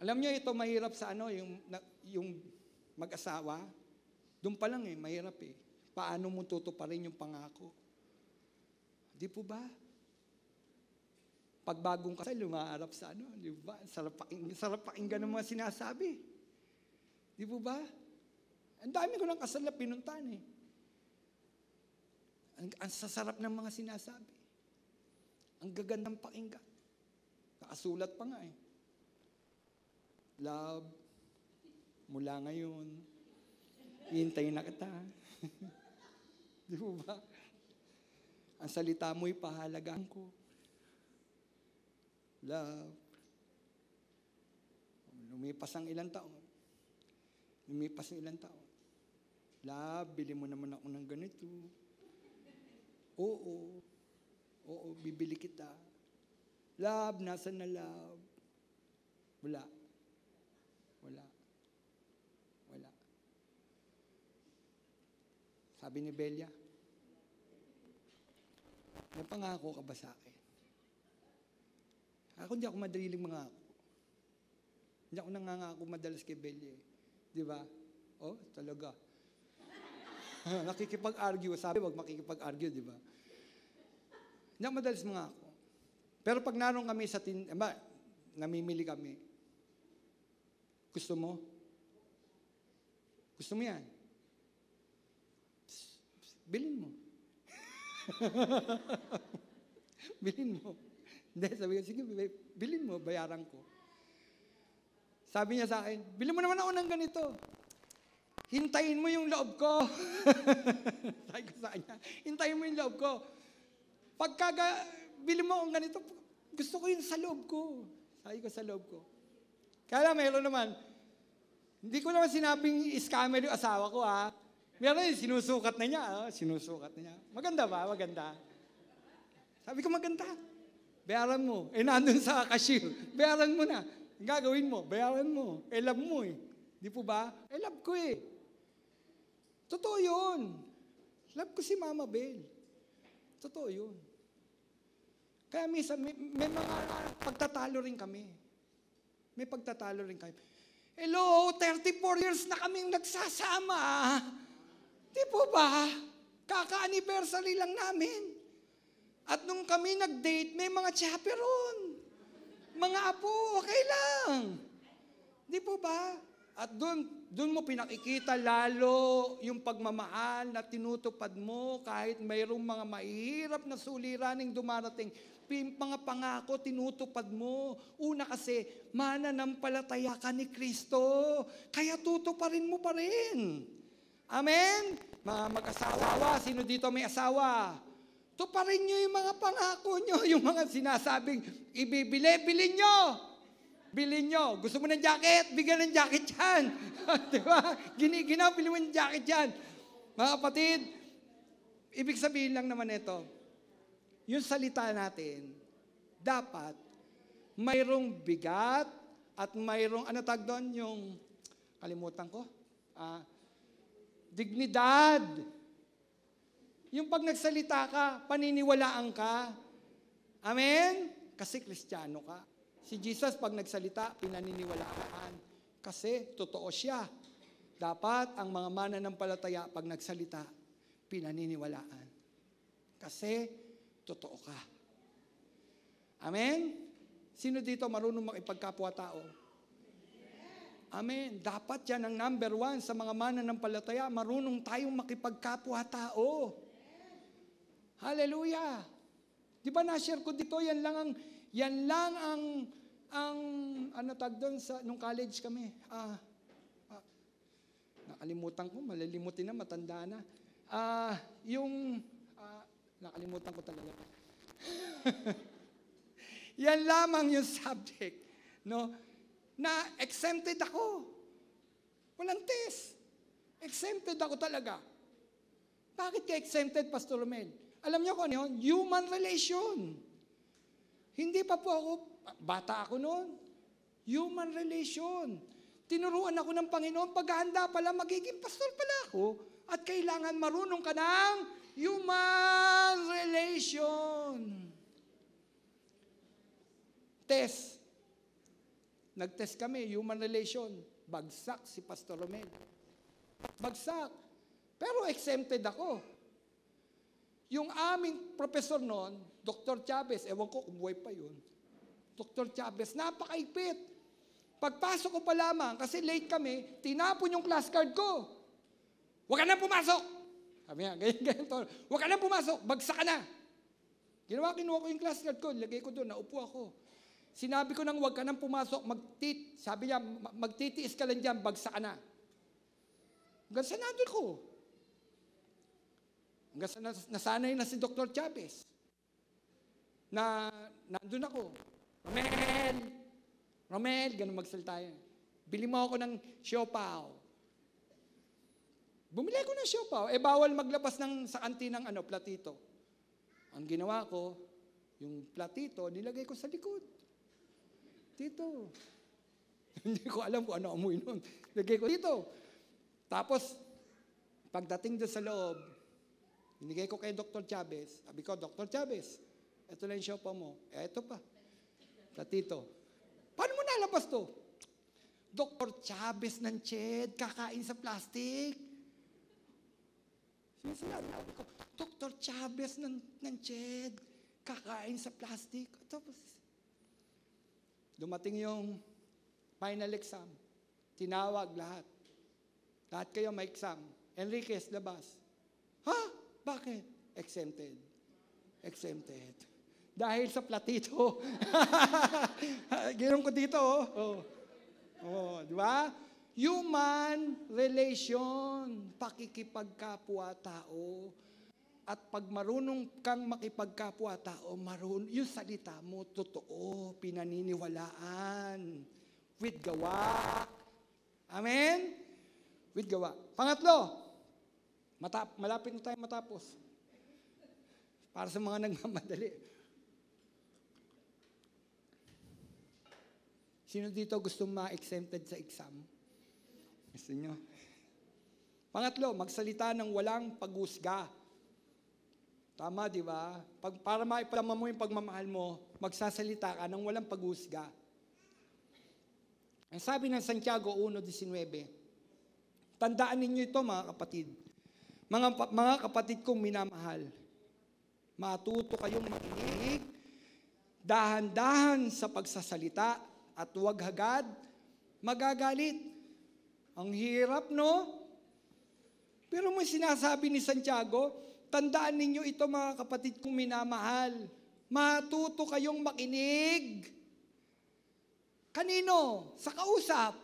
Alam niyo ito mahirap sa yung mag-asawa. Doon pa lang mahirap eh. Paano mo tutuparin yung pangako? Di po ba? Pag bagong kasal, lumaarap sa di ba? Sarap pakinggan ng mga sinasabi. Di po ba? Ang dami ko ng kasal na pinuntahan eh. Ang sasarap ng mga sinasabi. Ang gagandang pakinggan. Nakasulat pa nga eh. Love, mula ngayon, hihintayin na kita. Di ba ba? Ang salita mo'y pahalagaan ko. Love. Lumipas ang ilang taon. Love, bili mo naman ako ng ganito. Oo, bibili kita. Love, nasan na love? Wala. Sabi ni Belia, napangako ka ba sa akin? Ako hindi ako madaling mangako. Hindi ako nangangako madalas kay Belia. Di ba? Oh, talaga. Nakikipag-argue. Sabi, wag makikipag-argue, di ba? Madalas mga ako. Pero pag naroon kami sa namimili kami, gusto mo? Gusto mo yan? Bilhin mo. Bilhin mo. Hindi, sabi ko, sige, bilhin mo, bayaran ko. Sabi niya sa akin, bilhin mo naman ako ng ganito. Hintayin mo yung loob ko. Sabi ko sa kanya, hintayin mo yung loob ko. Pagka bilhin mo akong ganito, gusto ko yun sa loob ko. Sabi ko sa loob ko. Kaya meron naman, hindi ko naman sinabing scammer yung asawa ko, ha. Meron yun, sinusukat na niya. Sinusukat na niya. Maganda ba? Maganda. Sabi ko, maganda. Bayaran mo. Nandun sa cashier. Bayaran mo na. Ang gagawin mo, bayaran mo. Love mo eh. Di po ba? Love ko eh. Totoo yun. Love ko si Mama Bel. Totoo yun. Kaya minsan, may mga pagtatalo rin kami. May pagtatalo rin kami. Hello, 34 years na kaming nagsasama. Di po ba? Kaka-anniversary lang namin. At nung kami nag-date, may mga chaperon. Mga apo, okay lang. Di po ba? At doon mo pinakikita lalo yung pagmamahal na tinutupad mo kahit mayroong mga mahirap na suliraning dumarating. Mga pangako, tinutupad mo. Una kasi, mananampalataya ka ni Kristo. Kaya tutuparin mo pa rin. Amen? Mga mag-asawa, sino dito may asawa? Tuparin nyo yung mga pangako nyo, yung mga sinasabing, bilhin nyo. Bilhin nyo. Gusto mo ng jacket? Bigyan ng jacket yan. Diba? Ginaw, bilhin mo ng jacket yan. Mga kapatid, ibig sabihin lang naman ito, yung salita natin, dapat mayroong bigat at mayroong, ano tag doon? Yung, kalimutan ko, dignidad. Yung pag nagsalita ka, paniniwalaan ka. Amen? Kasi Kristiyano ka. Si Jesus pag nagsalita, pinaniniwalaan. Kasi totoo siya. Dapat ang mga mananampalataya pag nagsalita, pinaniniwalaan. Kasi totoo ka. Amen? Sino dito marunong makipagkapwa-tao? Amen. Dapat yan ang number 1 sa mga mananampalataya. Marunong tayong makipagkapwa-tao. Hallelujah. Di ba na-share ko dito, yan lang ang ano tag doon sa nung college kami. Nakalimutan ko, malilimutin na, matanda na. Nakalimutan ko talaga. Yan lamang yung subject, no? Na exempted ako. Walang test. Exempted ako talaga. Bakit ka exempted, Pastor Romel? Alam niyo kung ano yun? Human relation. Hindi pa po ako, bata ako noon. Human relation. Tinuruan ako ng Panginoon, paghahanda pala, magiging pastor pala ako. At kailangan marunong ka ng human relation. Test. Nag-test kami, human relation. Bagsak si Pastor Romel. Bagsak. Pero exempted ako. Yung aming professor noon, Dr. Chavez, ewan ko kung buhay pa yun. Dr. Chavez, napakaipit. Pagpasok ko pa lamang, kasi late kami, tinapon yung class card ko. Huwag ka na pumasok. Sabi nga, ganyan. Huwag ka na pumasok, bagsak ka na. Kinuha ko yung class card ko, lagay ko doon, naupo ako. Sinabi ko nang huwag ka nang pumasok, sabi niya, magtitiis ka lang dyan, bagsak ka na. Hanggang sa nandun ko. Hanggang sa nasanay na si Dr. Chavez. Na nandun ako. Romel, ganun magsalita yan. Bili mo ako ng siopaw. Bumili ako ng siopaw. Bawal maglabas sa kantin ng platito. Ang ginawa ko, yung platito, nilagay ko sa likod. Dito. Hindi ko alam kung ano amoy nun. Lagay ko dito. Tapos, pagdating doon sa loob, binigay ko kay Dr. Chavez. Sabi ko, Dr. Chavez, ito lang yung siopaw mo. Ito pa. Platito. Paano mo nalabas to? Dr. Chavez ng Ched, kakain sa plastic. Sinasabi ko, Dr. Chavez ng CHED, kakain sa plastic. Tapos, dumating yung final exam. Tinawag lahat. Lahat kayo may exam. Enriquez, labas. Ha? Bakit? Exempted. Exempted. Dahil sa platito. Ginong ko dito, di ba? Human relation, pakikipagkapwa-tao. At pag marunong kang makipagkapwa-tao, yung salita mo, totoo, pinaniniwalaan. With gawa. Amen? With gawa. Pangatlo, malapit na tayo matapos. Para sa mga nagmamadali. Sino dito gusto ma-exempted sa exam? Gusto nyo? Pangatlo, magsalita ng walang paghusga. Tama, di ba? Para maipalama mo yung pagmamahal mo, magsasalita ka ng walang paghusga. Ang sabi ng Santiago 1:19, tandaan ninyo ito mga kapatid. Mga kapatid kong minamahal, matuto kayong makinig, dahan-dahan sa pagsasalita, at huwag hagad magagalit. Ang hirap, no? Pero may sinasabi ni Santiago, tandaan ninyo ito mga kapatid kong minamahal. Matuto kayong makinig. Kanino? Sa kausap.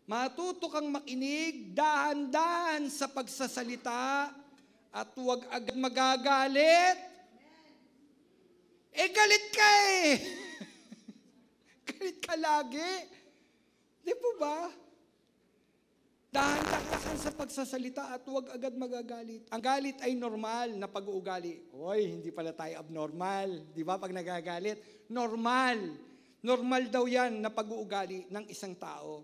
Matuto kang makinig, dahan-dahan sa pagsasalita, at huwag agad magagalit. Galit ka eh. Galit ka lagi. Di po ba? Dahan-dahan sa pagsasalita at huwag agad magagalit. Ang galit ay normal na pag-uugali. Hoy, hindi pala tayo abnormal. Di ba pag nagagalit? Normal. Normal daw yan na pag-uugali ng isang tao.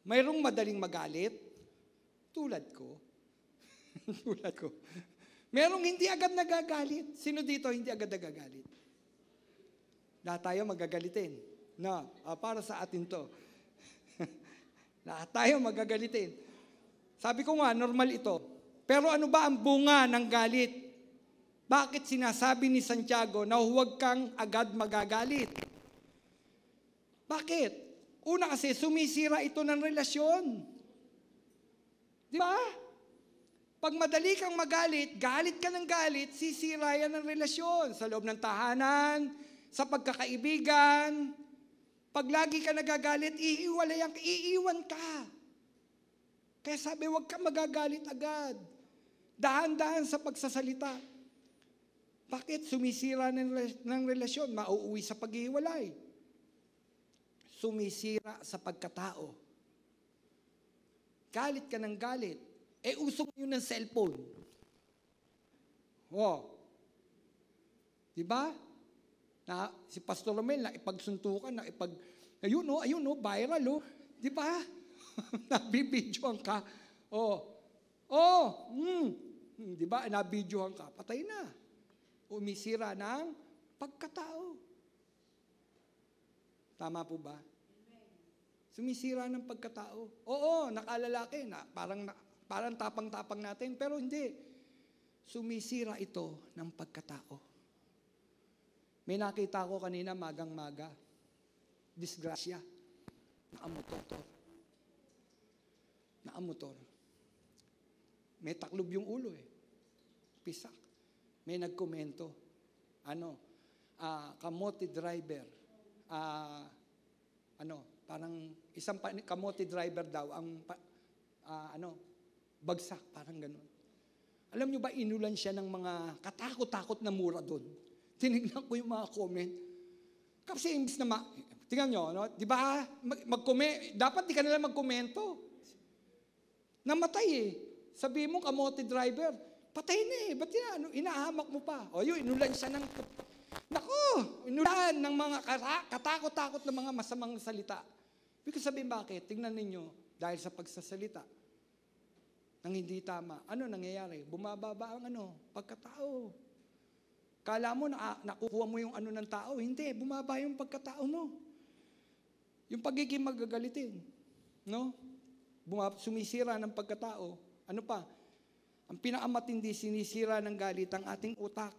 Mayroong madaling magalit. Tulad ko. Tulad ko. Merong hindi agad nagagalit. Sino dito hindi agad nagagalit? Lahat tayo magagalitin. No, para sa atin to. Lahat tayo magagalitin. Sabi ko nga, normal ito. Pero ano ba ang bunga ng galit? Bakit sinasabi ni Santiago na huwag kang agad magagalit? Bakit? Una kasi, sumisira ito ng relasyon. Di ba? Pag madali kang magalit, galit ka ng galit, sisira yan ng relasyon. Sa loob ng tahanan, sa pagkakaibigan. Pag lagi ka nagagalit, iiwan ka. Kaya sabi, huwag ka magagalit agad. Dahan-dahan sa pagsasalita. Bakit? Sumisira ng relasyon, mauuwi sa paghihiwalay. Sumisira sa pagkatao. Galit ka ng galit. Usok yun ng cellphone. Diba? Na si Pastor Romel, ipagsuntukan, ayun viral, di ba? Nabibidyohan ka. Di ba? Nabidyohan ka, patay na. Umisira ng pagkatao. Tama po ba? Sumisira ng pagkatao. Oo, nakalalaki na, parang tapang-tapang natin, pero hindi. Sumisira ito ng pagkatao. May nakita ko kanina magang-maga. Disgrasya. Nakamotor. May taklob yung ulo eh. Pisak. May nagkomento. Kamote driver. Parang isang kamote driver daw ang bagsak, parang gano'n. Alam nyo ba, inulan siya ng mga katakot-takot na mura doon. Tinignan ko yung mga comment. Kasi imbis na tingnan nyo, no? Di ba, dapat di ka nila magkomento. Namatay eh. Sabi mo, kamote driver, patay na eh. Ba't inahamak mo pa? Yun, inulan siya ng, inulan ng mga katakot-takot na mga masamang salita. Ibig sabihin bakit? Tingnan ninyo, dahil sa pagsasalita, nang hindi tama, ano nangyayari? Bumababa ang pagkatao. Kala mo nakukuha mo yung ng tao. Hindi, bumaba yung pagkatao mo. Yung pagiging magagalitin. No? Sumisira ng pagkatao. Ano pa? Ang pinakamatindi, sinisira ng galit ang ating utak.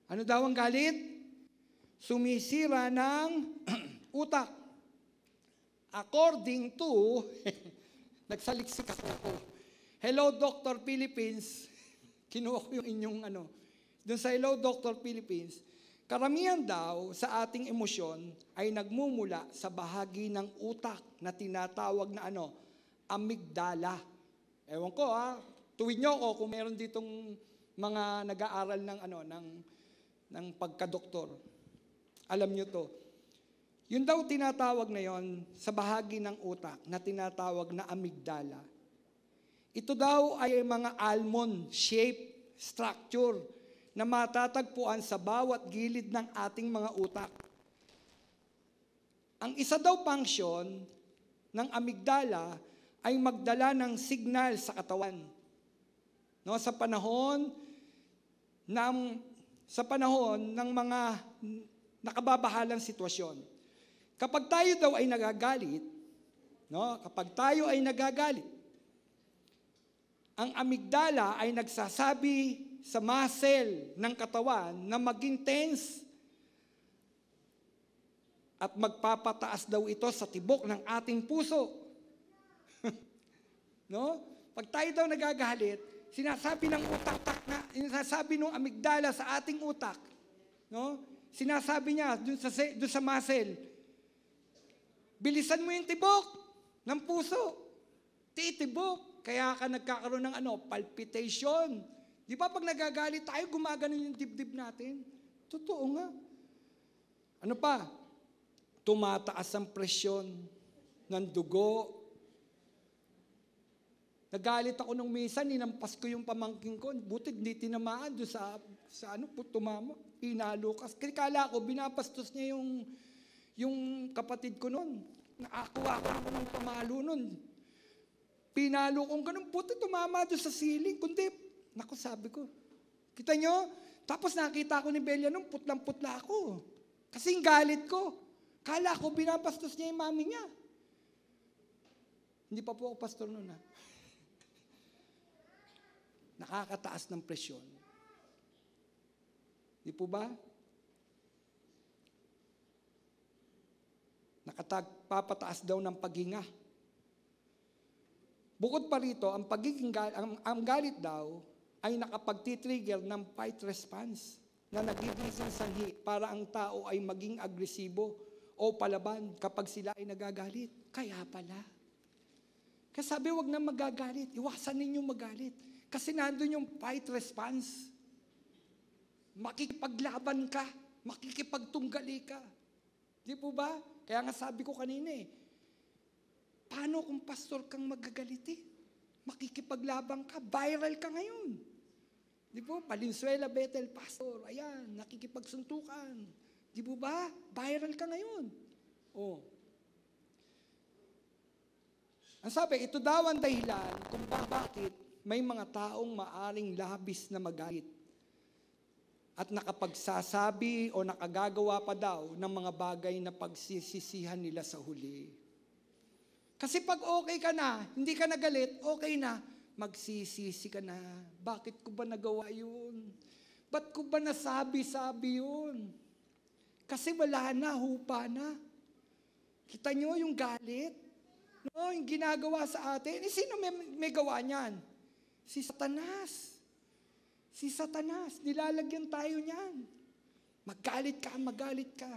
Ano daw ang galit? Sumisira ng utak. According to, nagsaliksik ako. Hello, Dr. Philippines. Kinuha ko yung inyong Doon sa Hello, Dr. Philippines, karamihan daw sa ating emosyon ay nagmumula sa bahagi ng utak na tinatawag na amygdala. Ewan ko tuwid nyo ako kung meron ditong mga nag-aaral ng pagkadoktor. Alam nyo to. Yun daw tinatawag na yon sa bahagi ng utak na tinatawag na amygdala. Ito daw ay mga almond-shaped structure na matatagpuan sa bawat gilid ng ating mga utak. Ang isa daw function ng amygdala ay magdala ng signal sa katawan. No, sa panahon ng mga nakababahalang sitwasyon. Kapag tayo daw ay nagagalit, ang amygdala ay nagsasabi sa muscle ng katawan na maging tense at magpapataas daw ito sa tibok ng ating puso. No? Pag tayo daw nagagalit, sinasabi ng sinasabi ng amygdala sa ating utak, no? Sinasabi niya dun sa muscle, bilisan mo yung tibok ng puso. Titibok. Kaya ka nagkakaroon ng palpitation. Di ba pag nagagalit tayo, gumaganon yung dibdib natin? Totoo nga. Ano pa? Tumataas ang presyon ng dugo. Nagalit ako nung minsan, ninampas ko yung pamangking ko. Buti hindi tinamaan doon sa tumama. Pinalo ka. Kala ko, binapastos niya yung kapatid ko noon. Nakakuha ko ng pamalo noon. Pinalo kong ganun, puti tumama doon sa ceiling. Kundi, naku sabi ko, kita nyo? Tapos nakita ko ni Belia nung putlang-putla ako. Kasing galit ko. Kala ko, binapastos niya yung mami niya. Hindi pa po ako pastor noon Nakakataas ng presyon. Di po ba? Papataas daw ng paghinga. Bukod pa rito, ang galit daw ay nakapagtitrigger ng fight response na nagiging sanhi para ang tao ay maging agresibo o palaban kapag sila ay nagagalit. Kaya pala. Kaya sabi, wag na magagalit. Iwasan ninyo magalit. Kasi nandun yung fight response. Makikipaglaban ka. Makikipagtunggali ka. Di po ba? Kaya nga sabi ko kanina paano kung pastor kang magagalit Makikipaglabang ka, viral ka ngayon. Di po? Valenzuela Bethel Pastor, ayan, nakikipagsuntukan. Di po ba? Viral ka ngayon. Ang sabi, ito daw ang dahilan kung bakit may mga taong maaring labis na magalit at nakapagsasabi o nakagagawa pa daw ng mga bagay na pagsisisihan nila sa huli. Kasi pag okay ka na, hindi ka nagalit, okay na, magsisisi ka na. Bakit ko ba nagawa yun? Ba't ko ba nasabi-sabi yun? Kasi wala na, hupa na. Kita nyo yung galit? No, yung ginagawa sa atin. Sino may gawa niyan? Si Satanas. Si Satanas, nilalagyan tayo niyan. Magalit ka.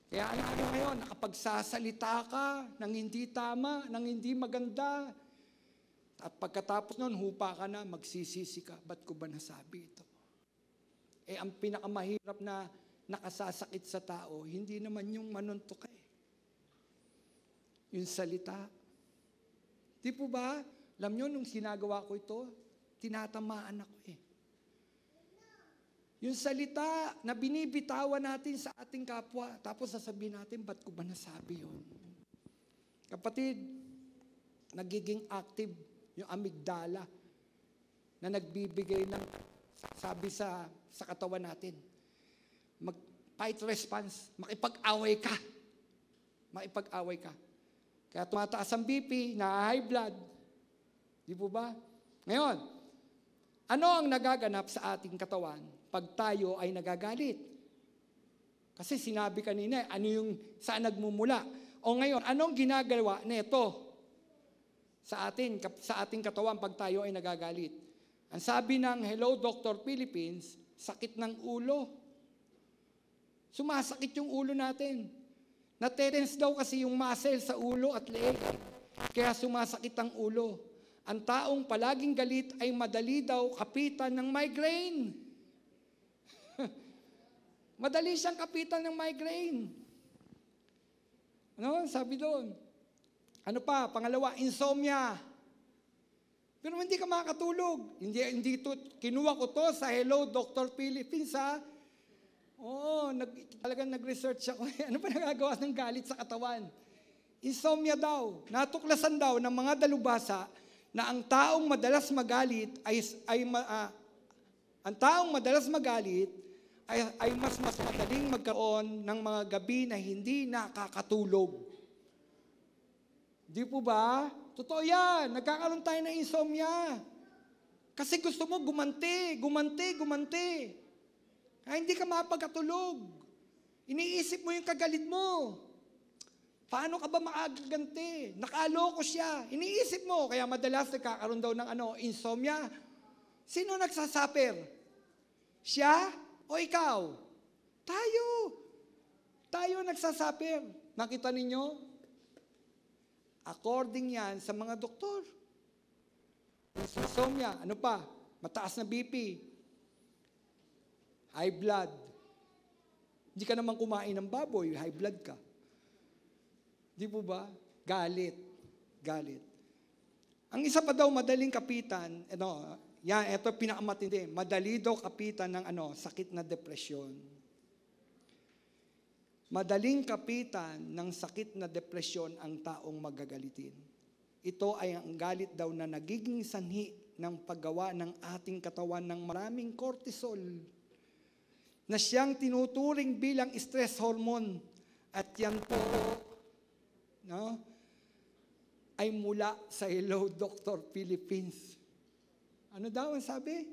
Kaya ngayon, nakapagsasalita ka ng hindi tama, ng hindi maganda. At pagkatapos nun, hupa ka na, magsisisi ka. Ba't ko ba nasabi ito? Ang pinakamahirap na nakasasakit sa tao, hindi naman yung manuntok yung salita. Di po ba? Alam nyo, nung sinagawa ko ito, tinatamaan ako Yung salita na binibitawan natin sa ating kapwa, tapos sasabihin natin, ba't ko ba nasabi yun? Kapatid, nagiging active yung amygdala na nagbibigay ng sabi sa katawan natin. Fight response, makipag-away ka. Kaya tumataas ang BP, na-high blood. Di po ba? Ngayon, ano ang nagaganap sa ating katawan pag tayo ay nagagalit? Kasi sinabi kanina, ano yung saan nagmumula? O ngayon, anong ginagawa nito sa ating katawan pag tayo ay nagagalit? Ang sabi ng Hello Dr. Philippines, sakit ng ulo. Sumasakit yung ulo natin. Natetense daw kasi yung muscle sa ulo at leeg. Kaya sumasakit ang ulo. Ang taong palaging galit ay madali daw kapitan ng migraine. Madali siyang kapitan ng migraine. Ano? Sabi doon. Ano pa? Pangalawa, insomnia. Pero hindi ka makakatulog. Kinuha ko to sa Hello Dr. Philippines, ha? Oo, talagang nag-research ako. Ano pa nagagawa ng galit sa katawan? Insomnia daw. Natuklasan daw ng mga dalubhasa na ang taong madalas magalit ay mas madaling magkaroon ng mga gabi na hindi nakakatulog. Di po ba? Totoo yan. Nagkakaroon tayo ng insomnia. Kasi gusto mo gumanti. Kaya hindi ka mapagkatulog. Iniisip mo yung kagalit mo. Paano ka ba makagaganti? Nakaloko siya. Iniisip mo. Kaya madalas nagkakaroon daw ng insomnia. Sino nagsasuffer? Siya o ikaw? Tayo. Tayo nagsasuffer. Nakita ninyo? According yan sa mga doktor. Insomnia, ano pa? Mataas na BP. High blood. Hindi ka naman kumain ng baboy, high blood ka. Di po ba? Galit. Ang isa pa daw madaling kapitan, ito pinakamatindi, madali daw kapitan ng sakit na depresyon. Madaling kapitan ng sakit na depresyon ang taong magagalitin. Ito ay ang galit daw na nagiging sanhi ng paggawa ng ating katawan ng maraming cortisol na siyang tinuturing bilang stress hormone. At yan po ay mula sa Hello Dr. Philippines. Ano daw ang sabi?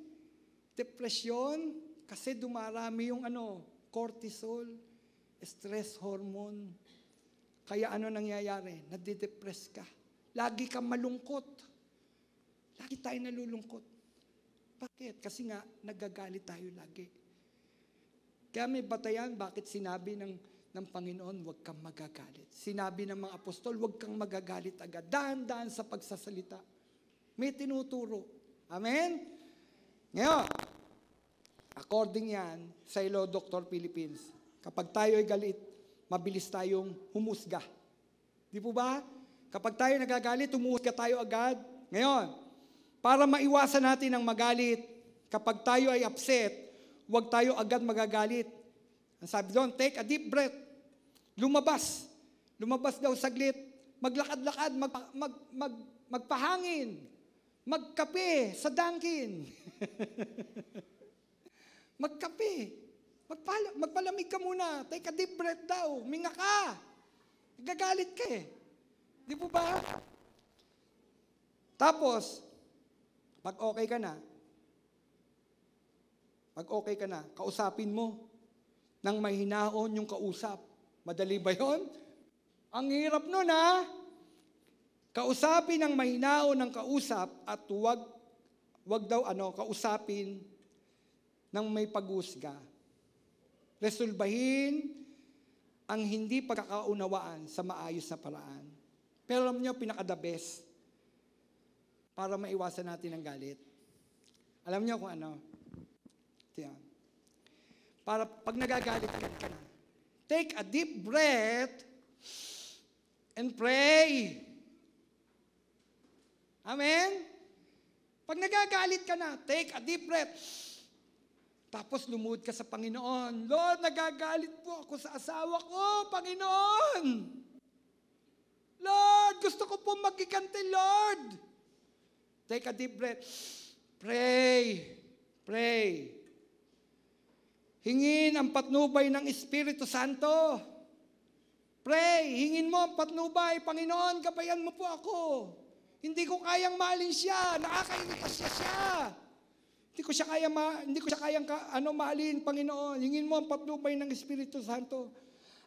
Depresyon kasi dumarami yung cortisol. Stress hormone. Kaya ano nangyayari? Nadidepress ka. Lagi kang malungkot. Lagi tayo nalulungkot. Bakit? Kasi nga, nagagalit tayo lagi. Kaya may batayan, bakit sinabi ng Panginoon, huwag kang magagalit. Sinabi ng mga apostol, huwag kang magagalit agad. Dahan-dahan sa pagsasalita. May tinuturo. Amen? Ngayon, according yan sa Hello Dr. Philippines, kapag tayo ay galit, mabilis tayong humusga. Di po ba? Kapag tayo nagagalit, humusga tayo agad. Ngayon, para maiwasan natin ang magalit, kapag tayo ay upset, huwag tayo agad magagalit. Ang sabi doon, take a deep breath. Lumabas. Lumabas daw saglit. Maglakad-lakad, magpahangin. Magkape sa Dunkin. Magkape. Magpalamig ka muna. Take a deep breath daw. Minga ka. Gagalit ka eh. Di po ba? Tapos, pag okay ka na, kausapin mo. Nang mahinaon yung kausap. Madali ba yun? Ang hirap nun, ha? Kausapin ng mahinaon ng kausap at wag daw kausapin ng may pag-usga. Resolbahin ang hindi pagkakaunawaan sa maayos na paraan. Pero alam niyo, pinaka-the best para maiwasan natin ang galit. Alam niyo kung ano? Yan. Para pag nagagalit ka na, take a deep breath and pray. Amen? Pag nagagalit ka na, take a deep breath. Tapos lumuhod ka sa Panginoon. Lord, nagagalit po ako sa asawa ko, Panginoon. Lord, gusto ko po magiganti, Lord. Take a deep breath. Pray. Pray. Hingin ang patnubay ng Espiritu Santo. Pray. Hingin mo ang patnubay. Panginoon, gabayan mo po ako. Hindi ko kayang mahalin siya. Nakakairita siya. Hindi ko siya kayang mahalin, Panginoon. Hingin mo ang patnubay ng Espiritu Santo.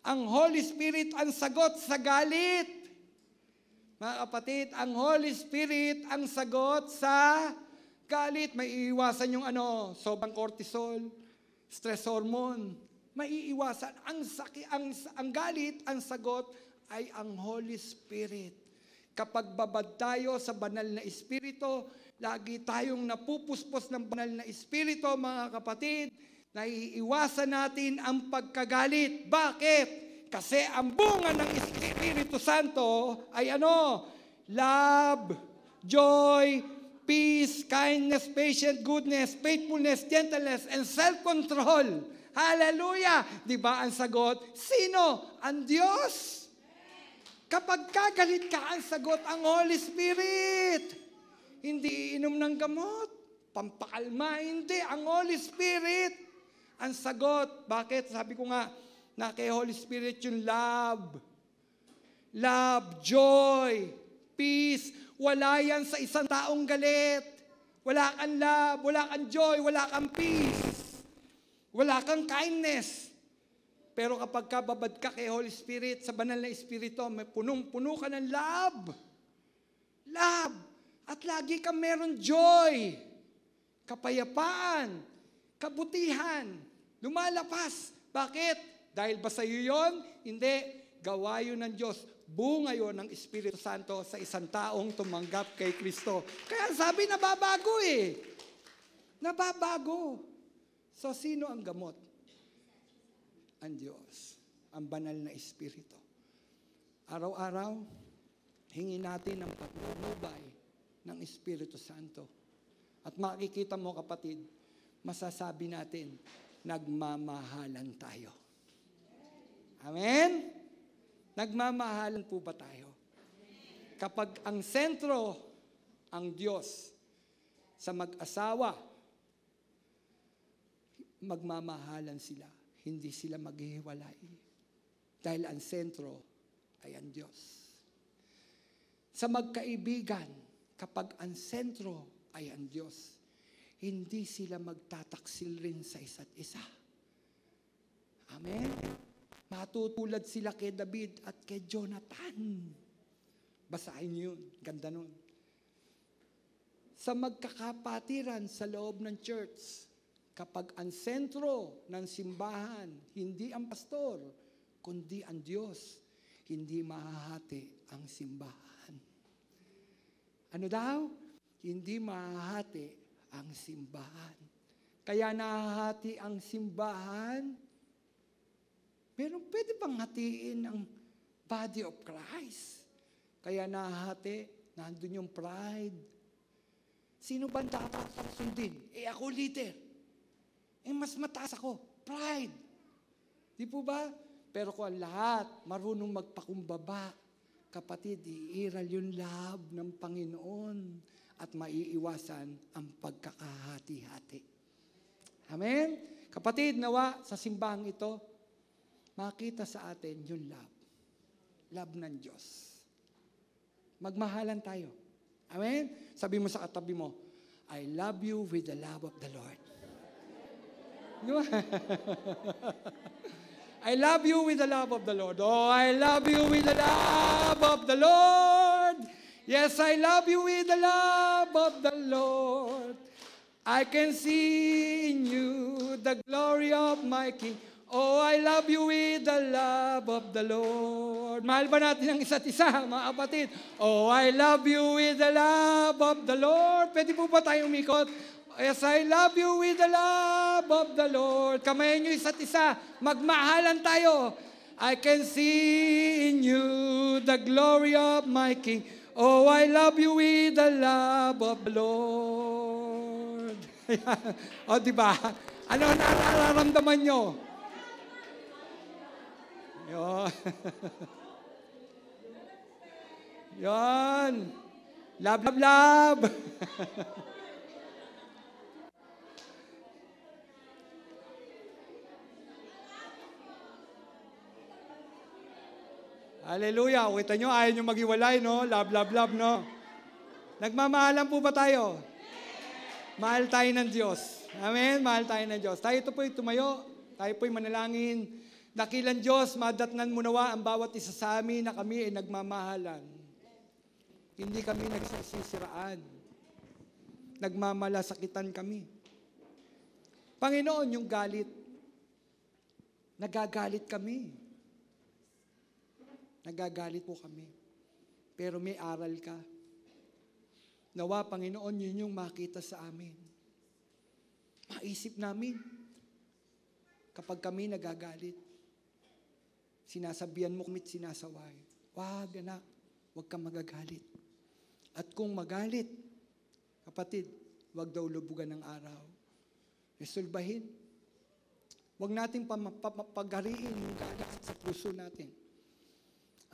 Ang Holy Spirit ang sagot sa galit. Mga kapatid, ang Holy Spirit ang sagot sa galit. May iiwasan yung sobrang cortisol, stress hormone. May iiwasan. Ang galit, ang sagot ay ang Holy Spirit. Kapag babad tayo sa banal na Espiritu, lagi tayong napupuspos ng banal na Espiritu, mga kapatid, naiiwasan natin ang pagkagalit. Bakit? Kasi ang bunga ng Espiritu Santo ay love, joy, peace, kindness, patience, goodness, faithfulness, gentleness, and self-control. Hallelujah! Di ba ang sagot? Sino? Ang Diyos. Kapag kagalit ka, ang sagot ang Holy Spirit. Hindi inom ng gamot, pampakalma, hindi. Ang Holy Spirit ang sagot. Bakit? Sabi ko nga, na kay Holy Spirit yung love. Love, joy, peace. Wala yan sa isang taong galit. Wala kang love, wala kang joy, wala kang peace. Wala kang kindness. Pero kapag kababad ka kay Holy Spirit, sa banal na Espiritu, may punong-puno ka ng love. Love. At lagi ka meron joy, kapayapaan, kabutihan, lumalapas. Bakit? Dahil ba sa iyo yun? Hindi. Gawa yun ng Diyos. Bunga yun ng Espiritu Santo sa isang taong tumanggap kay Kristo. Kaya sabi, nababago eh. Nababago. So, sino ang gamot? Ang Diyos, ang banal na Espiritu. Araw-araw, hingin natin ang patnubay ng Espiritu Santo. At makikita mo, kapatid, masasabi natin, nagmamahalan tayo. Amen? Nagmamahalan po ba tayo? Kapag ang sentro, ang Diyos, sa mag-asawa, magmamahalan sila. Hindi sila maghihiwalay. Dahil ang sentro ay ang Diyos. Sa magkaibigan, kapag ang sentro ay ang Diyos, hindi sila magtataksil rin sa isa't isa. Amen? Matutulad sila kay David at kay Jonathan. Basahin yun. Ganda nun. Sa magkakapatiran sa loob ng church, kapag ang sentro ng simbahan, hindi ang pastor, kundi ang Diyos, hindi mahahati ang simbahan. Ano daw? Hindi mahahati ang simbahan. Kaya nahahati ang simbahan, pero pwede bang hatiin ang body of Christ? Kaya nahahati, nandun yung pride. Sino ba dapat sundin? Ako leader. Mas mataas ako. Pride. Di po ba? Pero kung ang lahat marunong magpakumbaba, kapatid, iiral yung love ng Panginoon at maiiwasan ang pagkakahati-hati. Amen? Kapatid, nawa sa simbahang ito, makita sa atin yung love. Love ng Diyos. Magmahalan tayo. Amen? Sabi mo sa katabi mo, I love you with the love of the Lord. I love you with the love of the Lord. Oh, I love you with the love of the Lord. Yes, I love you with the love of the Lord. I can see in you the glory of my King. Oh, I love you with the love of the Lord. Mahal ba natin ang isa't isa, mga kapatid? Oh, I love you with the love of the Lord. Pwede po ba tayong umikot? Yes, I love you with the love of the Lord. Kamayan nyo isa't isa. Magmahalan tayo. I can see in you the glory of my King. Oh, I love you with the love of the Lord. O, diba? Ano nararamdaman nyo? Yun. Yun. Love, love, love. Hallelujah. Kita nyo, ayaw nyo maghiwalay, no? Love, love, love, no? Nagmamahalan po ba tayo? Mahal tayo ng Diyos. Amen? Mahal tayo ng Diyos. Tayo ito po'y tumayo. Tayo po'y manalangin. Dakilang Diyos, madatnan mo nawa ang bawat isa sa amin na kami ay nagmamahalan. Hindi kami nagsisiraan. Nagmamalasakitan kami. Panginoon, yung galit. Nagagalit kami. Nagagalit po kami. Pero may aral ka. Nawa, Panginoon, yun yung makita sa amin. Maisip namin. Kapag kami nagagalit, sinasabihan mo kami't sinasaway. Wag, anak, wag kang magagalit. At kung magalit, kapatid, wag daw lubugan ng araw. Resolbahin. Wag nating paghariin yung galit sa puso natin.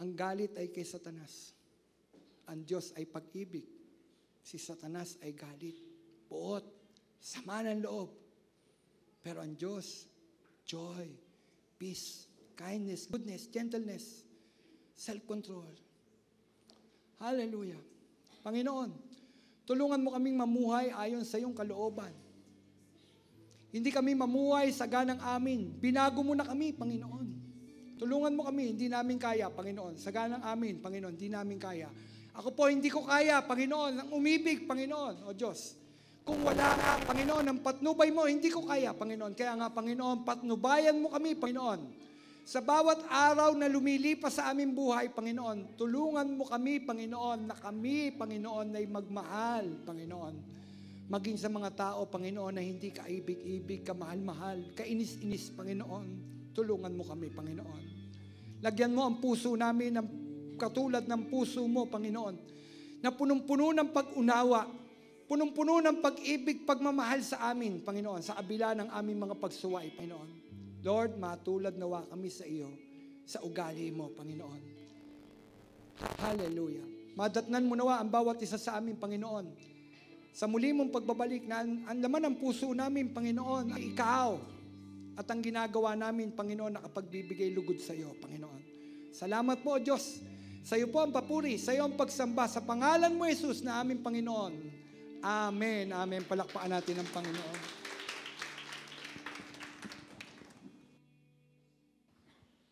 Ang galit ay kay Satanas. Ang Diyos ay pag-ibig. Si Satanas ay galit, puot, sama ng loob. Pero ang Diyos, joy, peace, kindness, goodness, gentleness, self-control. Hallelujah. Panginoon, tulungan mo kaming mamuhay ayon sa iyong kalooban. Hindi kami mamuhay sa ganang amin. Binago mo na kami, Panginoon. Tulungan mo kami, hindi namin kaya, Panginoon. Sa ganang amin, Panginoon, hindi namin kaya. Ako po, hindi ko kaya, Panginoon, ang umibig, Panginoon, o Diyos. Kung wala nga, Panginoon, ang patnubay mo, hindi ko kaya, Panginoon. Kaya nga, Panginoon, patnubayan mo kami, Panginoon. Sa bawat araw na lumilipas sa aming buhay, Panginoon, tulungan mo kami, Panginoon, na kami, Panginoon, ay magmahal, Panginoon. Maging sa mga tao, Panginoon, na hindi kaibig-ibig, kamahal-mahal, kainis-inis, Panginoon. Tulungan mo kami, Panginoon. Lagyan mo ang puso namin ng katulad ng puso mo, Panginoon, na punong-puno ng pag-unawa, punong-puno ng pag-ibig, pagmamahal sa amin, Panginoon, sa kabila ng aming mga pagsuway, Panginoon. Lord, matulad nawa kami sa iyo, sa ugali mo, Panginoon. Hallelujah. Madatnan mo nawa ang bawat isa sa amin, Panginoon. Sa muli mong pagbabalik, na ang laman ng puso namin, Panginoon, ay ikaw. At ang ginagawa namin, Panginoon, nakapagbibigay lugod sa iyo, Panginoon. Salamat po, Diyos. Sa iyo po ang papuri, sa iyo ang pagsamba, sa pangalan mo, Jesus, na aming Panginoon. Amen. Amen. Palakpakan natin ang Panginoon.